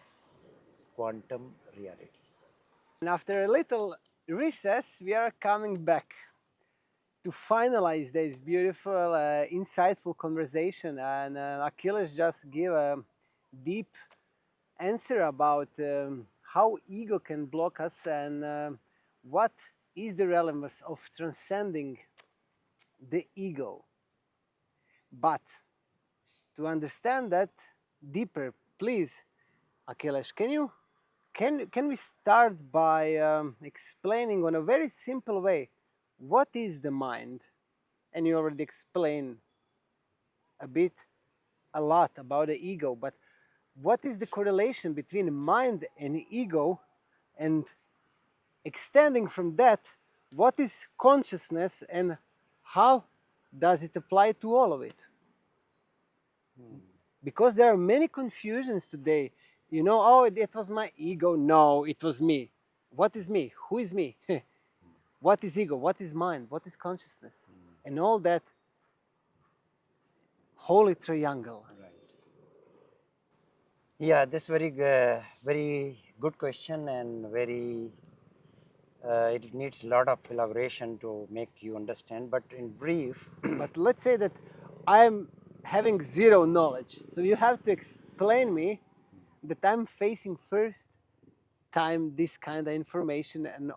quantum reality. And after a little recess, we are coming back to finalize this beautiful, insightful conversation. And Achilles just gave a deep answer about how ego can block us and what is the relevance of transcending the ego. But to understand that deeper, please, Akhilesh, can we start by explaining on a very simple way what is the mind? And you already explained a bit, a lot about the ego, but what is the correlation between mind and ego, and extending from that, what is consciousness and how does it apply to all of it? Because there are many confusions today. You know, oh, it was my ego. No, it was me. What is me? Who is me? What is ego? What is mind? What is consciousness? And all that holy triangle. Right. Yeah, this very good question, and very it needs a lot of elaboration to make you understand. But in brief, But let's say that I'm having zero knowledge. So you have to explain me that I'm facing first time this kind of information and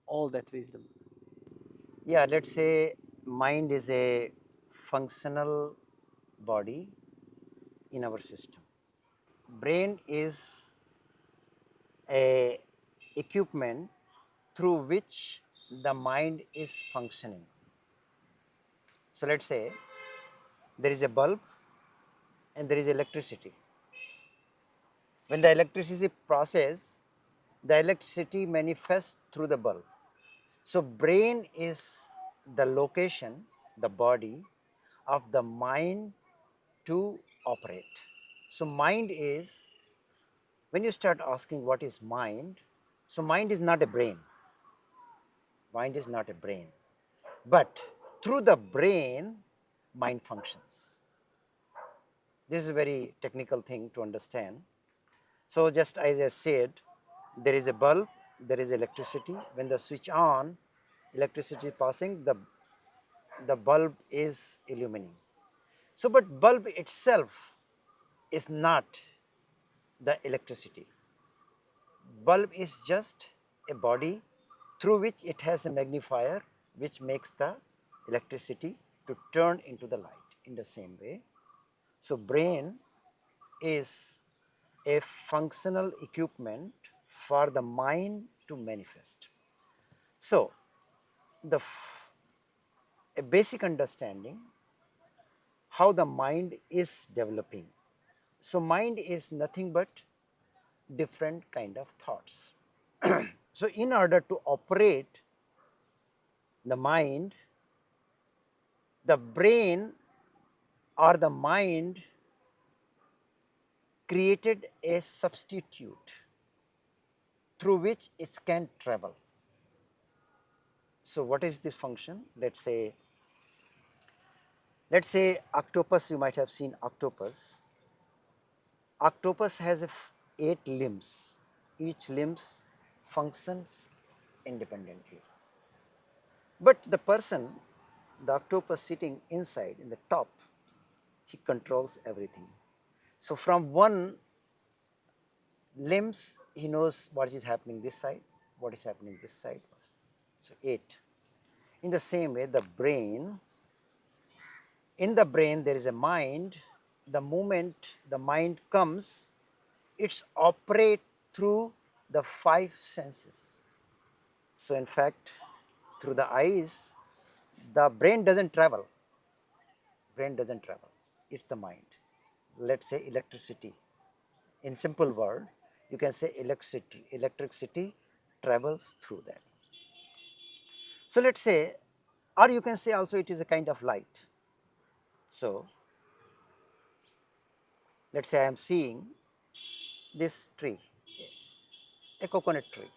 all that wisdom. yeah, let's say mind is a functional body in our system. Brain is a equipment through which the mind is functioning. So let's say there is a bulb and there is electricity. When the electricity process, the electricity manifests through the bulb. So brain is the location, the body of the mind to operate. So mind is, when you start asking what is mind, so mind is not a brain. Mind is not a brain. But through the brain, mind functions. This is a very technical thing to understand. So just as I said, there is a bulb, there is electricity. When the switch on, electricity passing, the bulb is illuminating. So, but bulb itself is not the electricity. Bulb is just a body through which it has a magnifier which makes the electricity to turn into the light in the same way. So, brain is a functional equipment for the mind to manifest. So, a basic understanding how the mind is developing. So, mind is nothing but different kind of thoughts. So, in order to operate the mind, the brain or the mind created a substitute through which it can travel. So, what is this function? Let's say octopus. You might have seen octopus. Octopus has 8 limbs. Each limbs functions independently. But the person, the octopus sitting inside in the top, he controls everything. So from one Limbs, he knows what is happening this side, what is happening this side. So 8. In the same way, the brain, in the brain there is a mind. The moment the mind comes, it's operate through the 5 senses. So in fact, through the eyes, the brain doesn't travel. Brain doesn't travel. It's the mind. Let's say electricity. In simple word, you can say electricity. Electricity travels through that. So let's say, or you can say also it is a kind of light. So let's say I am seeing this tree, a coconut tree.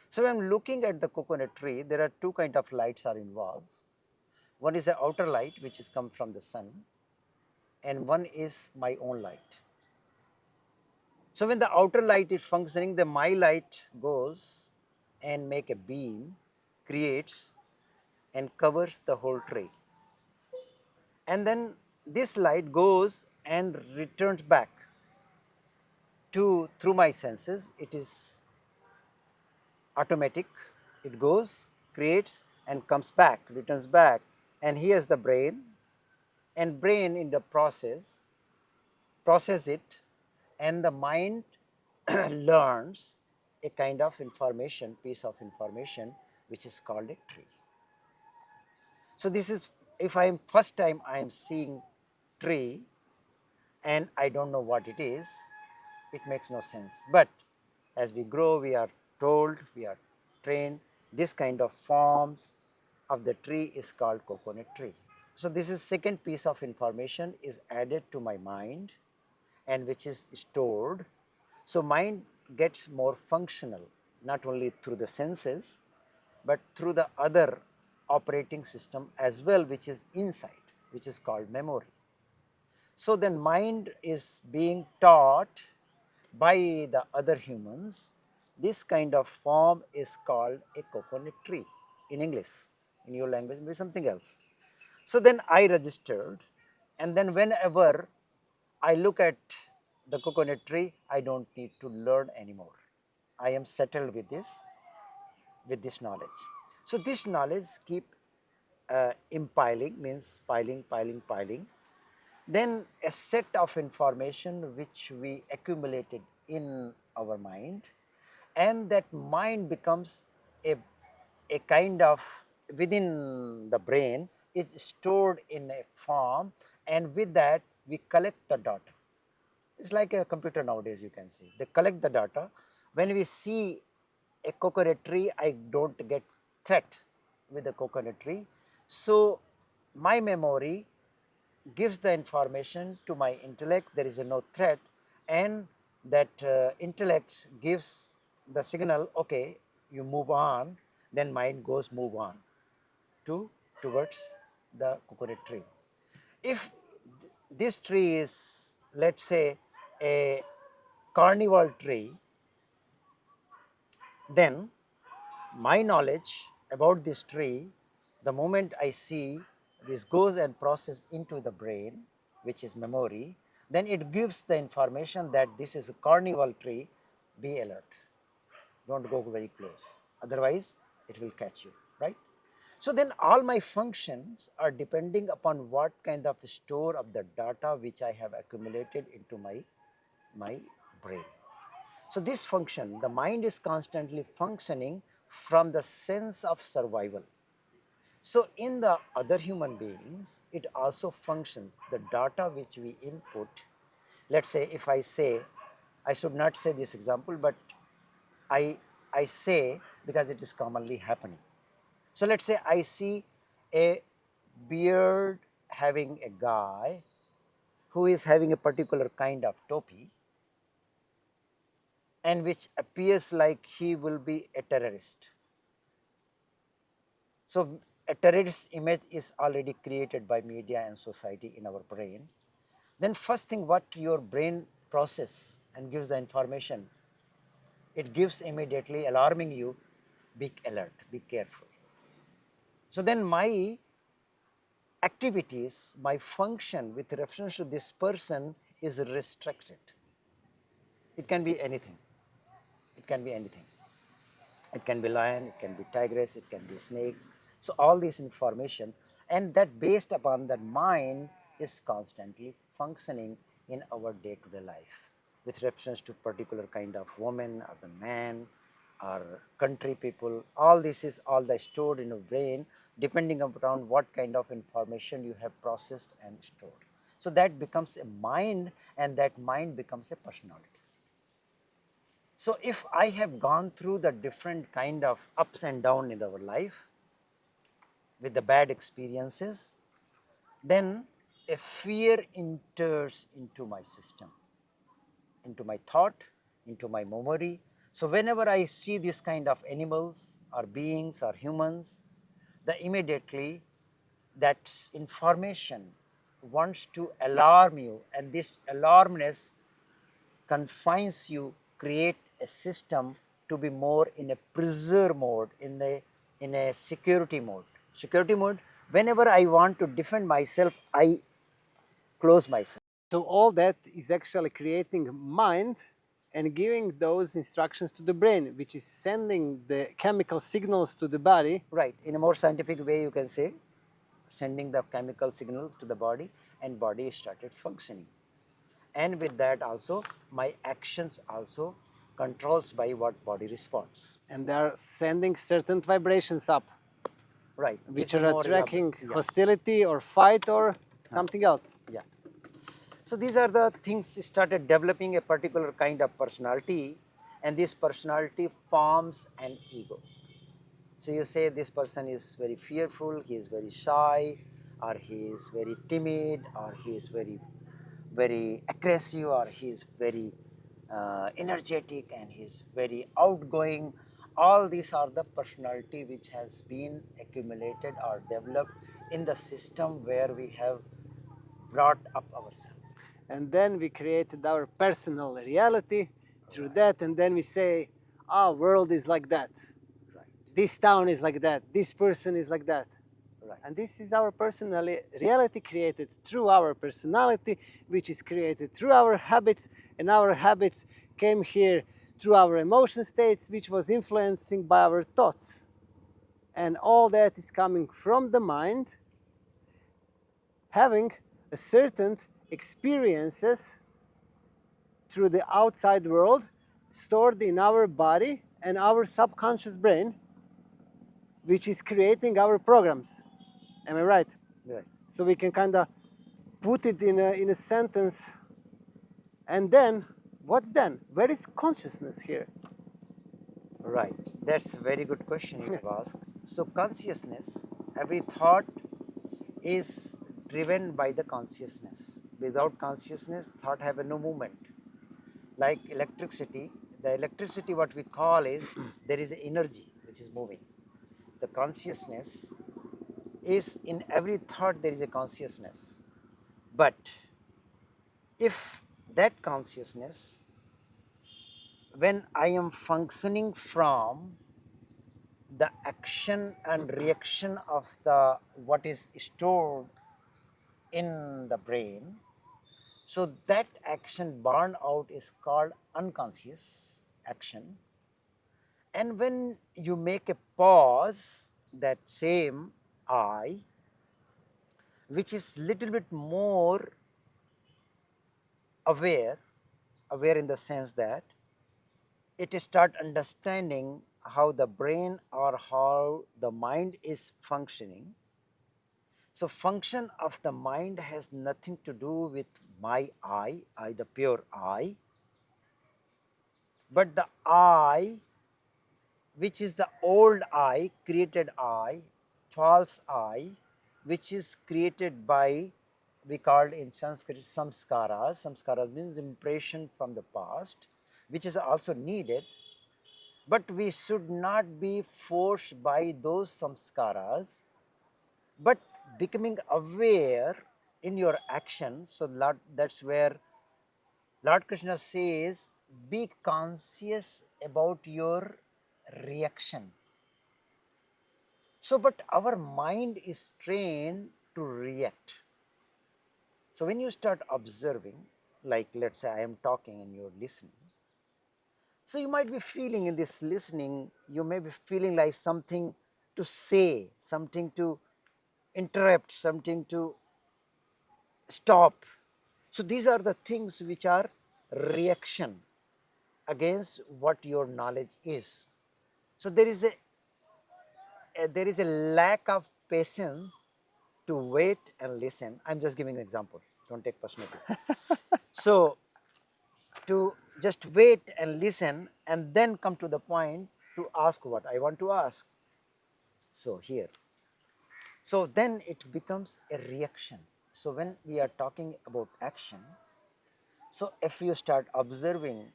So when I'm looking at the coconut tree, there are two kind of lights are involved. One is the outer light, which is come from the sun, and one is my own light. So when the outer light is functioning, the my light goes and make a beam, creates and covers the whole tree. And then this light goes and returns back to through my senses. It is automatic. It goes, creates and comes back, returns back. And here's the brain, and brain in the process it, and the mind learns a kind of information, piece of information, which is called a tree. So this is, if I am first time I am seeing tree and I don't know what it is, it makes no sense. But as we grow, we are told, we are trained, this kind of forms of the tree is called coconut tree. So this is second piece of information is added to my mind and which is stored. So mind gets more functional, not only through the senses, but through the other operating system as well, which is inside, which is called memory. So then mind is being taught by the other humans. This kind of form is called a coconut tree in English. In your language, maybe something else. So then I registered, and then whenever I look at the coconut tree, I don't need to learn anymore. I am settled with this knowledge. So this knowledge keep impiling, means piling, piling, piling. Then a set of information which we accumulated in our mind, and that mind becomes a, a kind of within the brain is stored in a form, and with that we collect the data. It's like a computer nowadays, you can see. They collect the data. When we see a coconut tree, I don't get threat with the coconut tree. So my memory gives the information to my intellect, there is no threat, and that intellect gives the signal, okay, you move on, then mind goes move on to towards the coconut tree. If this tree is, let's say, a carnival tree, then my knowledge about this tree, the moment I see this goes and process into the brain, which is memory, then it gives the information that this is a carnival tree, be alert. Don't go very close. Otherwise, it will catch you, right? So then all my functions are depending upon what kind of store of the data which I have accumulated into my brain. So this function, the mind is constantly functioning from the sense of survival. So in the other human beings, it also functions, the data which we input. Let's say if I say, I should not say this example, but I, I say because it is commonly happening. So let's say I see a beard having a guy who is having a particular kind of topi, and which appears like he will be a terrorist. So a terrorist image is already created by media and society in our brain. Then first thing what your brain process and gives the information, it gives immediately alarming you, be alert, be careful. So then my activities, my function with reference to this person is restricted. It can be anything. It can be anything. It can be lion, it can be tigress, it can be snake. So all this information, and that based upon that mind is constantly functioning in our day-to-day life with reference to particular kind of woman or the man or country people. All this is all the stored in your brain depending upon what kind of information you have processed and stored. So that becomes a mind, and that mind becomes a personality. So if I have gone through the different kind of ups and down in our life with the bad experiences, then a fear enters into my system, into my thought, into my memory. So whenever I see this kind of animals or beings or humans, the immediately that information wants to alarm you, and this alarmness confines you, create a system to be more in a preserve mode, in a security mode. Security mode, whenever I want to defend myself, I close myself. So all that is actually creating mind and giving those instructions to the brain, which is sending the chemical signals to the body. Right, in a more scientific way, you can say, sending the chemical signals to the body, and body started functioning. And with that also, my actions also controls by what body responds. And they are sending certain vibrations up, Right, which this is are more elaborate. attracting Yeah, hostility or fight or something else. yeah. So these are the things started developing a particular kind of personality, and this personality forms an ego. So you say this person is very fearful, he is very shy, or he is very timid, or he is very aggressive, or he is very energetic, and he is very outgoing. All these are the personality which has been accumulated or developed in the system where we have brought up ourselves. And then we created our personal reality through that, and then we say, our world is like that. Right, This town is like that. This person is like that. right. And this is our personal reality created through our personality, which is created through our habits, and our habits came here through our emotion states, which was influencing by our thoughts. And all that is coming from the mind, having a certain experiences through the outside world stored in our body and our subconscious brain, which is creating our programs. Am I right? Right. So we can kind of put it in a sentence, and then what's then? Where is consciousness here? Right. That's a very good question you have asked. So consciousness, every thought is driven by the consciousness. Without consciousness, thought have a no movement. Like electricity, the electricity what we call is there is energy which is moving. The consciousness is in every thought there is a consciousness. But if that consciousness, when I am functioning from the action and reaction of the what is stored in the brain, so that action born out is called unconscious action. And when you make a pause, that same I, which is little bit more aware, aware in the sense that it start understanding how the brain or how the mind is functioning. So function of the mind has nothing to do with my I, the pure I, but the I, which is the old I, created I, false I, which is created by, we called in Sanskrit samskaras. Samskaras means impression from the past, which is also needed, but we should not be forced by those samskaras, but becoming aware in your action. So that's where Lord Krishna says, be conscious about your reaction. So, but our mind is trained to react. So, when you start observing, like let's say I am talking and you're listening, So you might be feeling in this listening, you may be feeling like something to say, something to interrupt, something to stop. So these are the things which are reaction against what your knowledge is. So there is a lack of patience to wait and listen. I'm just giving an example. Don't take personally. So to just wait and listen and then come to the point to ask what I want to ask. So here. So then it becomes a reaction. So when we are talking about action, so if you start observing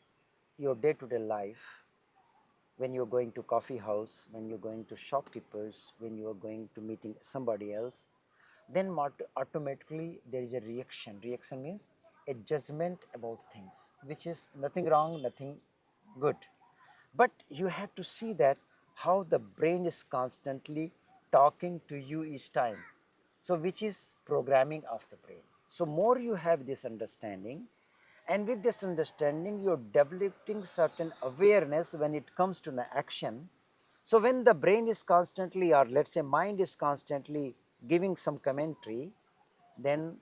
your day-to-day life, when you're going to coffee house, when you're going to shopkeepers, when you are going to meeting somebody else, then automatically there is a reaction. Reaction means a judgment about things, which is nothing wrong, nothing good. But you have to see that how the brain is constantly talking to you each time. So which is programming of the brain. So more you have this understanding, and with this understanding you're developing certain awareness when it comes to the action. So when the brain is constantly, or let's say mind is constantly giving some commentary, then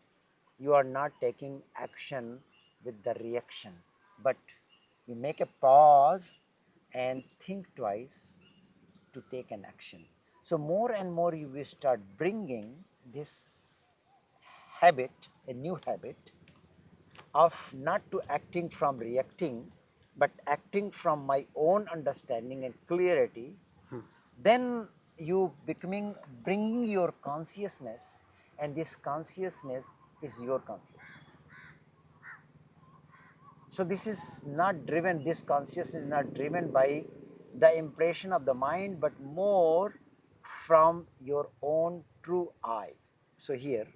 you are not taking action with the reaction, but you make a pause and think twice to take an action. So more and more you will start bringing this habit, a new habit of not to acting from reacting, but acting from my own understanding and clarity. Then you becoming bringing your consciousness, and this consciousness is your consciousness. So this is not driven, this consciousness is not driven by the impression of the mind, but more from your own true I. So here,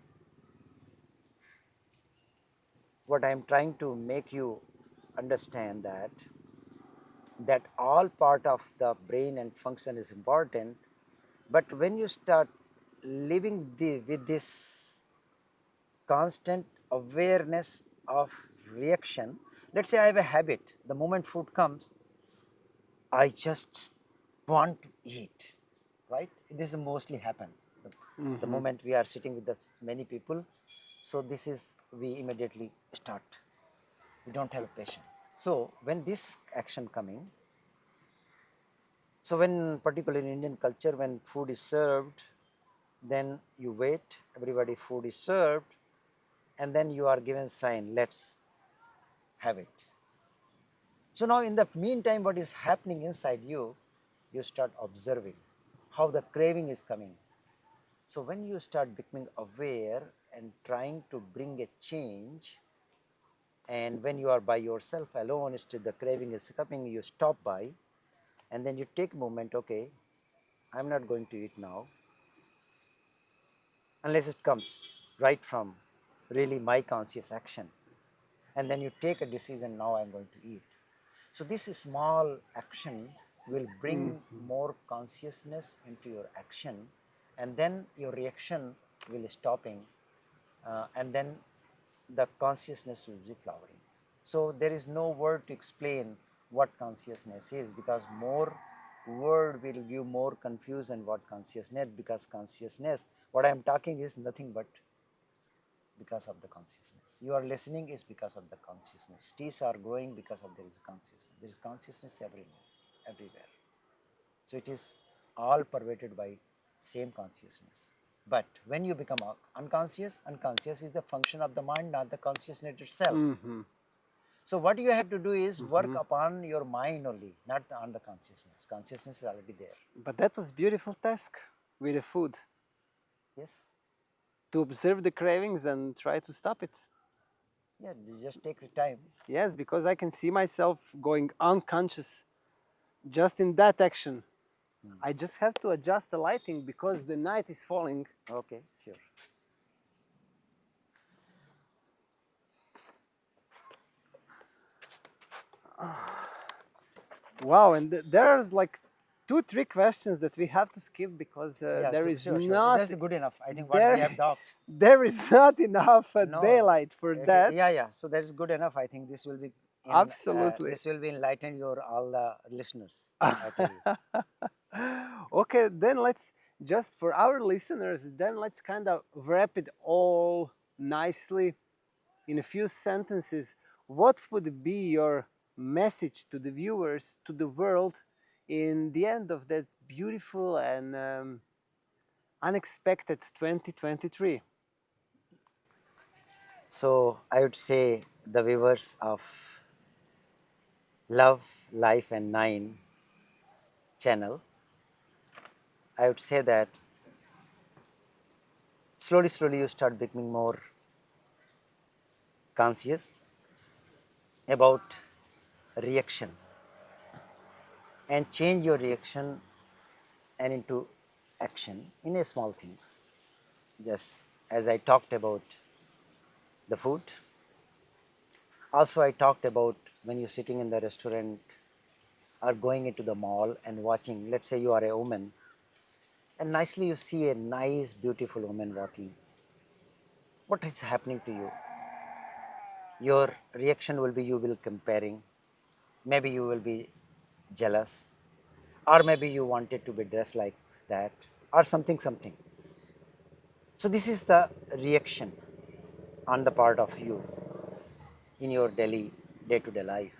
what I am trying to make you understand that all part of the brain and function is important, but when you start living with this constant awareness of reaction, let's say I have a habit, the moment food comes, I just want to eat, right? This mostly happens. The Mm-hmm. moment we are sitting with many people, so this is, we immediately start. We don't have a patience. So when this action coming, so when particularly in Indian culture, when food is served, then you wait, everybody food is served, and then you are given sign, let's have it. So now in the meantime, what is happening inside you, you start observing how the craving is coming. So when you start becoming aware and trying to bring a change, and when you are by yourself alone, still the craving is coming, you stop by, and then you take a moment, okay, I'm not going to eat now, unless it comes right from really my conscious action. And then you take a decision, now I'm going to eat. So this small action will bring Mm-hmm. more consciousness into your action, and then your reaction will stopping, and then the consciousness will be flowering. So there is no word to explain what consciousness is, because more word will give more confusion what consciousness, because consciousness, what I am talking is nothing but because of the consciousness. You are listening is because of the consciousness. Trees are growing because of there is a consciousness. There is consciousness everywhere, everywhere. So it is all pervaded by same consciousness. But when you become unconscious, unconscious is the function of the mind, not the consciousness itself. Mm-hmm. So what you have to do is work Mm-hmm. upon your mind only, not on the consciousness. Consciousness is already there. But that was beautiful task with the food, Yes. to observe the cravings and try to stop it. Yeah, just take the time. Yes, because I can see myself going unconscious just in that action. I just have to adjust the lighting because the night is falling. Okay, sure. Wow, and there's like two, three questions that we have to skip because Yeah, there is sure, sure. not That's good enough. I think what we there have talked. there is not enough No, daylight for that. yeah, yeah. So that's good enough. I think this will be Absolutely. this will be enlighten your all the listeners, I tell you. Okay, then let's just for our listeners, then let's kind of wrap it all nicely in a few sentences. What would be your message to the viewers, to the world, in the end of that beautiful and unexpected 2023? So I would say the viewers of Love, Life and Nine channel, I would say that slowly you start becoming more conscious about reaction and change your reaction and into action in a small things. Just as I talked about the food, also I talked about when you're sitting in the restaurant or going into the mall and watching, let's say you are a woman and nicely you see a nice beautiful woman walking. What is happening to you? Your reaction will be you will comparing, maybe you will be jealous, or maybe you wanted to be dressed like that, or something. So this is the reaction on the part of you in your daily day-to-day life.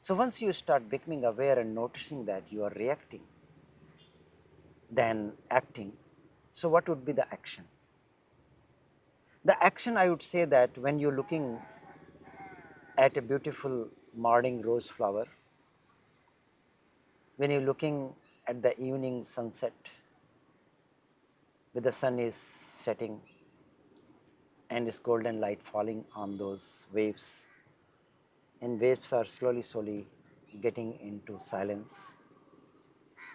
So once you start becoming aware and noticing that you are reacting, then acting, so what would be the action? The action, I would say that when you're looking at a beautiful morning rose flower, when you're looking at the evening sunset, with the sun is setting and its golden light falling on those waves, and waves are slowly getting into silence.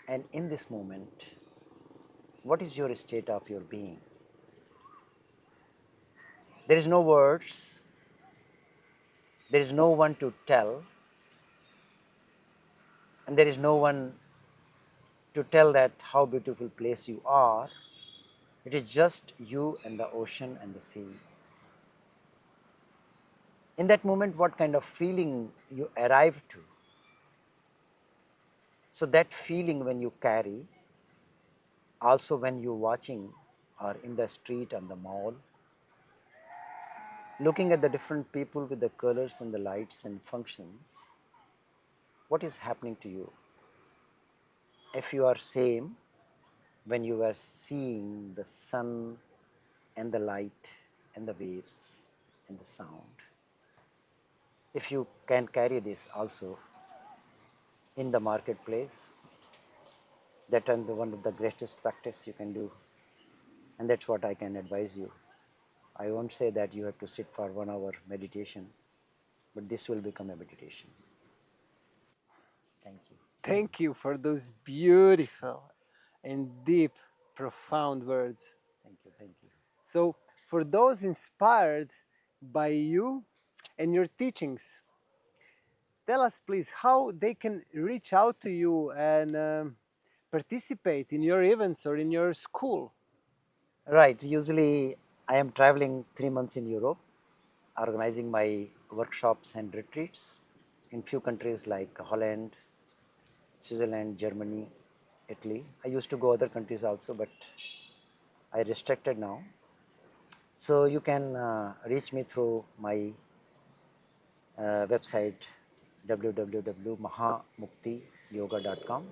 And in this moment, what is your state of your being? There is no words, there is no one to tell, and there is no one to tell that how beautiful place you are. It is just you and the ocean and the sea. In that moment, what kind of feeling you arrive to? So that feeling when you carry, also when you're watching or in the street and the mall, looking at the different people with the colors and the lights and functions, what is happening to you? If you are same when you are seeing the sun and the light and the waves and the sound, if you can carry this also in the marketplace, that is the one of the greatest practice you can do, and that's what I can advise you. I won't say that you have to sit for 1 hour meditation, but this will become a meditation. Thank you. Thank you for those beautiful and deep, profound words. Thank you. Thank you. So, for those inspired by you and your teachings, tell us please how they can reach out to you and participate in your events or in your school. Right. Usually, I am traveling 3 months in Europe, organizing my workshops and retreats in few countries like Holland, Switzerland, Germany, Italy. I used to go other countries also, but I restricted now. So you can reach me through my website www.mahamuktiyoga.com.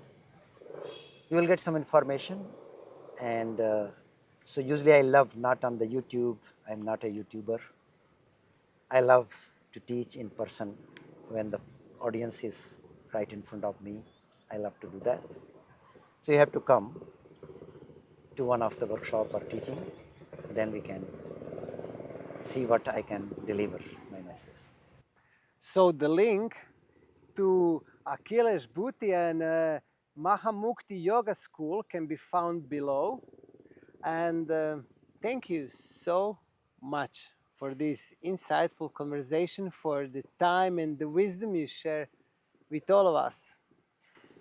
You will get some information, and so usually I love not on the YouTube. I'm not a YouTuber. I love to teach in person when the audience is right in front of me. I love to do that. So you have to come to one of the workshop or teaching, then we can see what I can deliver my message. So, the link to Akhilesh Bodhi and Mahamukti Yoga School can be found below. And thank you so much for this insightful conversation, for the time and the wisdom you share with all of us.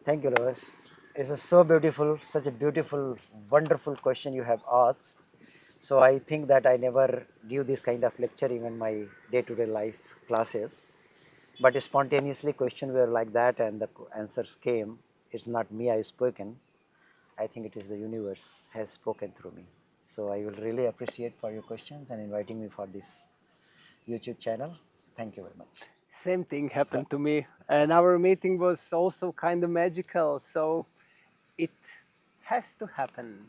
Thank you, Lois. It's so beautiful, such a beautiful, wonderful question you have asked. So I think that I never give this kind of lecture even my day-to-day life classes. But spontaneously questions were like that and the answers came. It's not me I've spoken. I think it is the universe has spoken through me. So I will really appreciate for your questions and inviting me for this YouTube channel. Thank you very much. Same thing happened to me, and our meeting was also kind of magical. So it has to happen,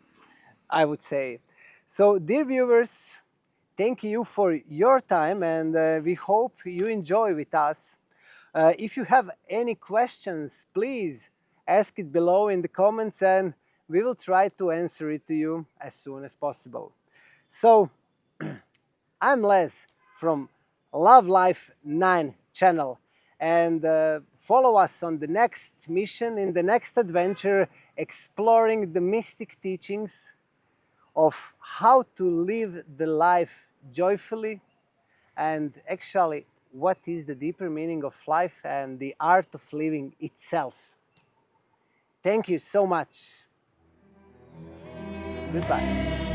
I would say. So, dear viewers, thank you for your time, and we hope you enjoy with us. If you have any questions, please ask it below in the comments, and we will try to answer it to you as soon as possible. So, I'm Les from Love Life 9 channel, and follow us on the next mission, in the next adventure, exploring the mystic teachings of how to live the life joyfully, and actually what is the deeper meaning of life and the art of living itself. Thank you so much. Goodbye.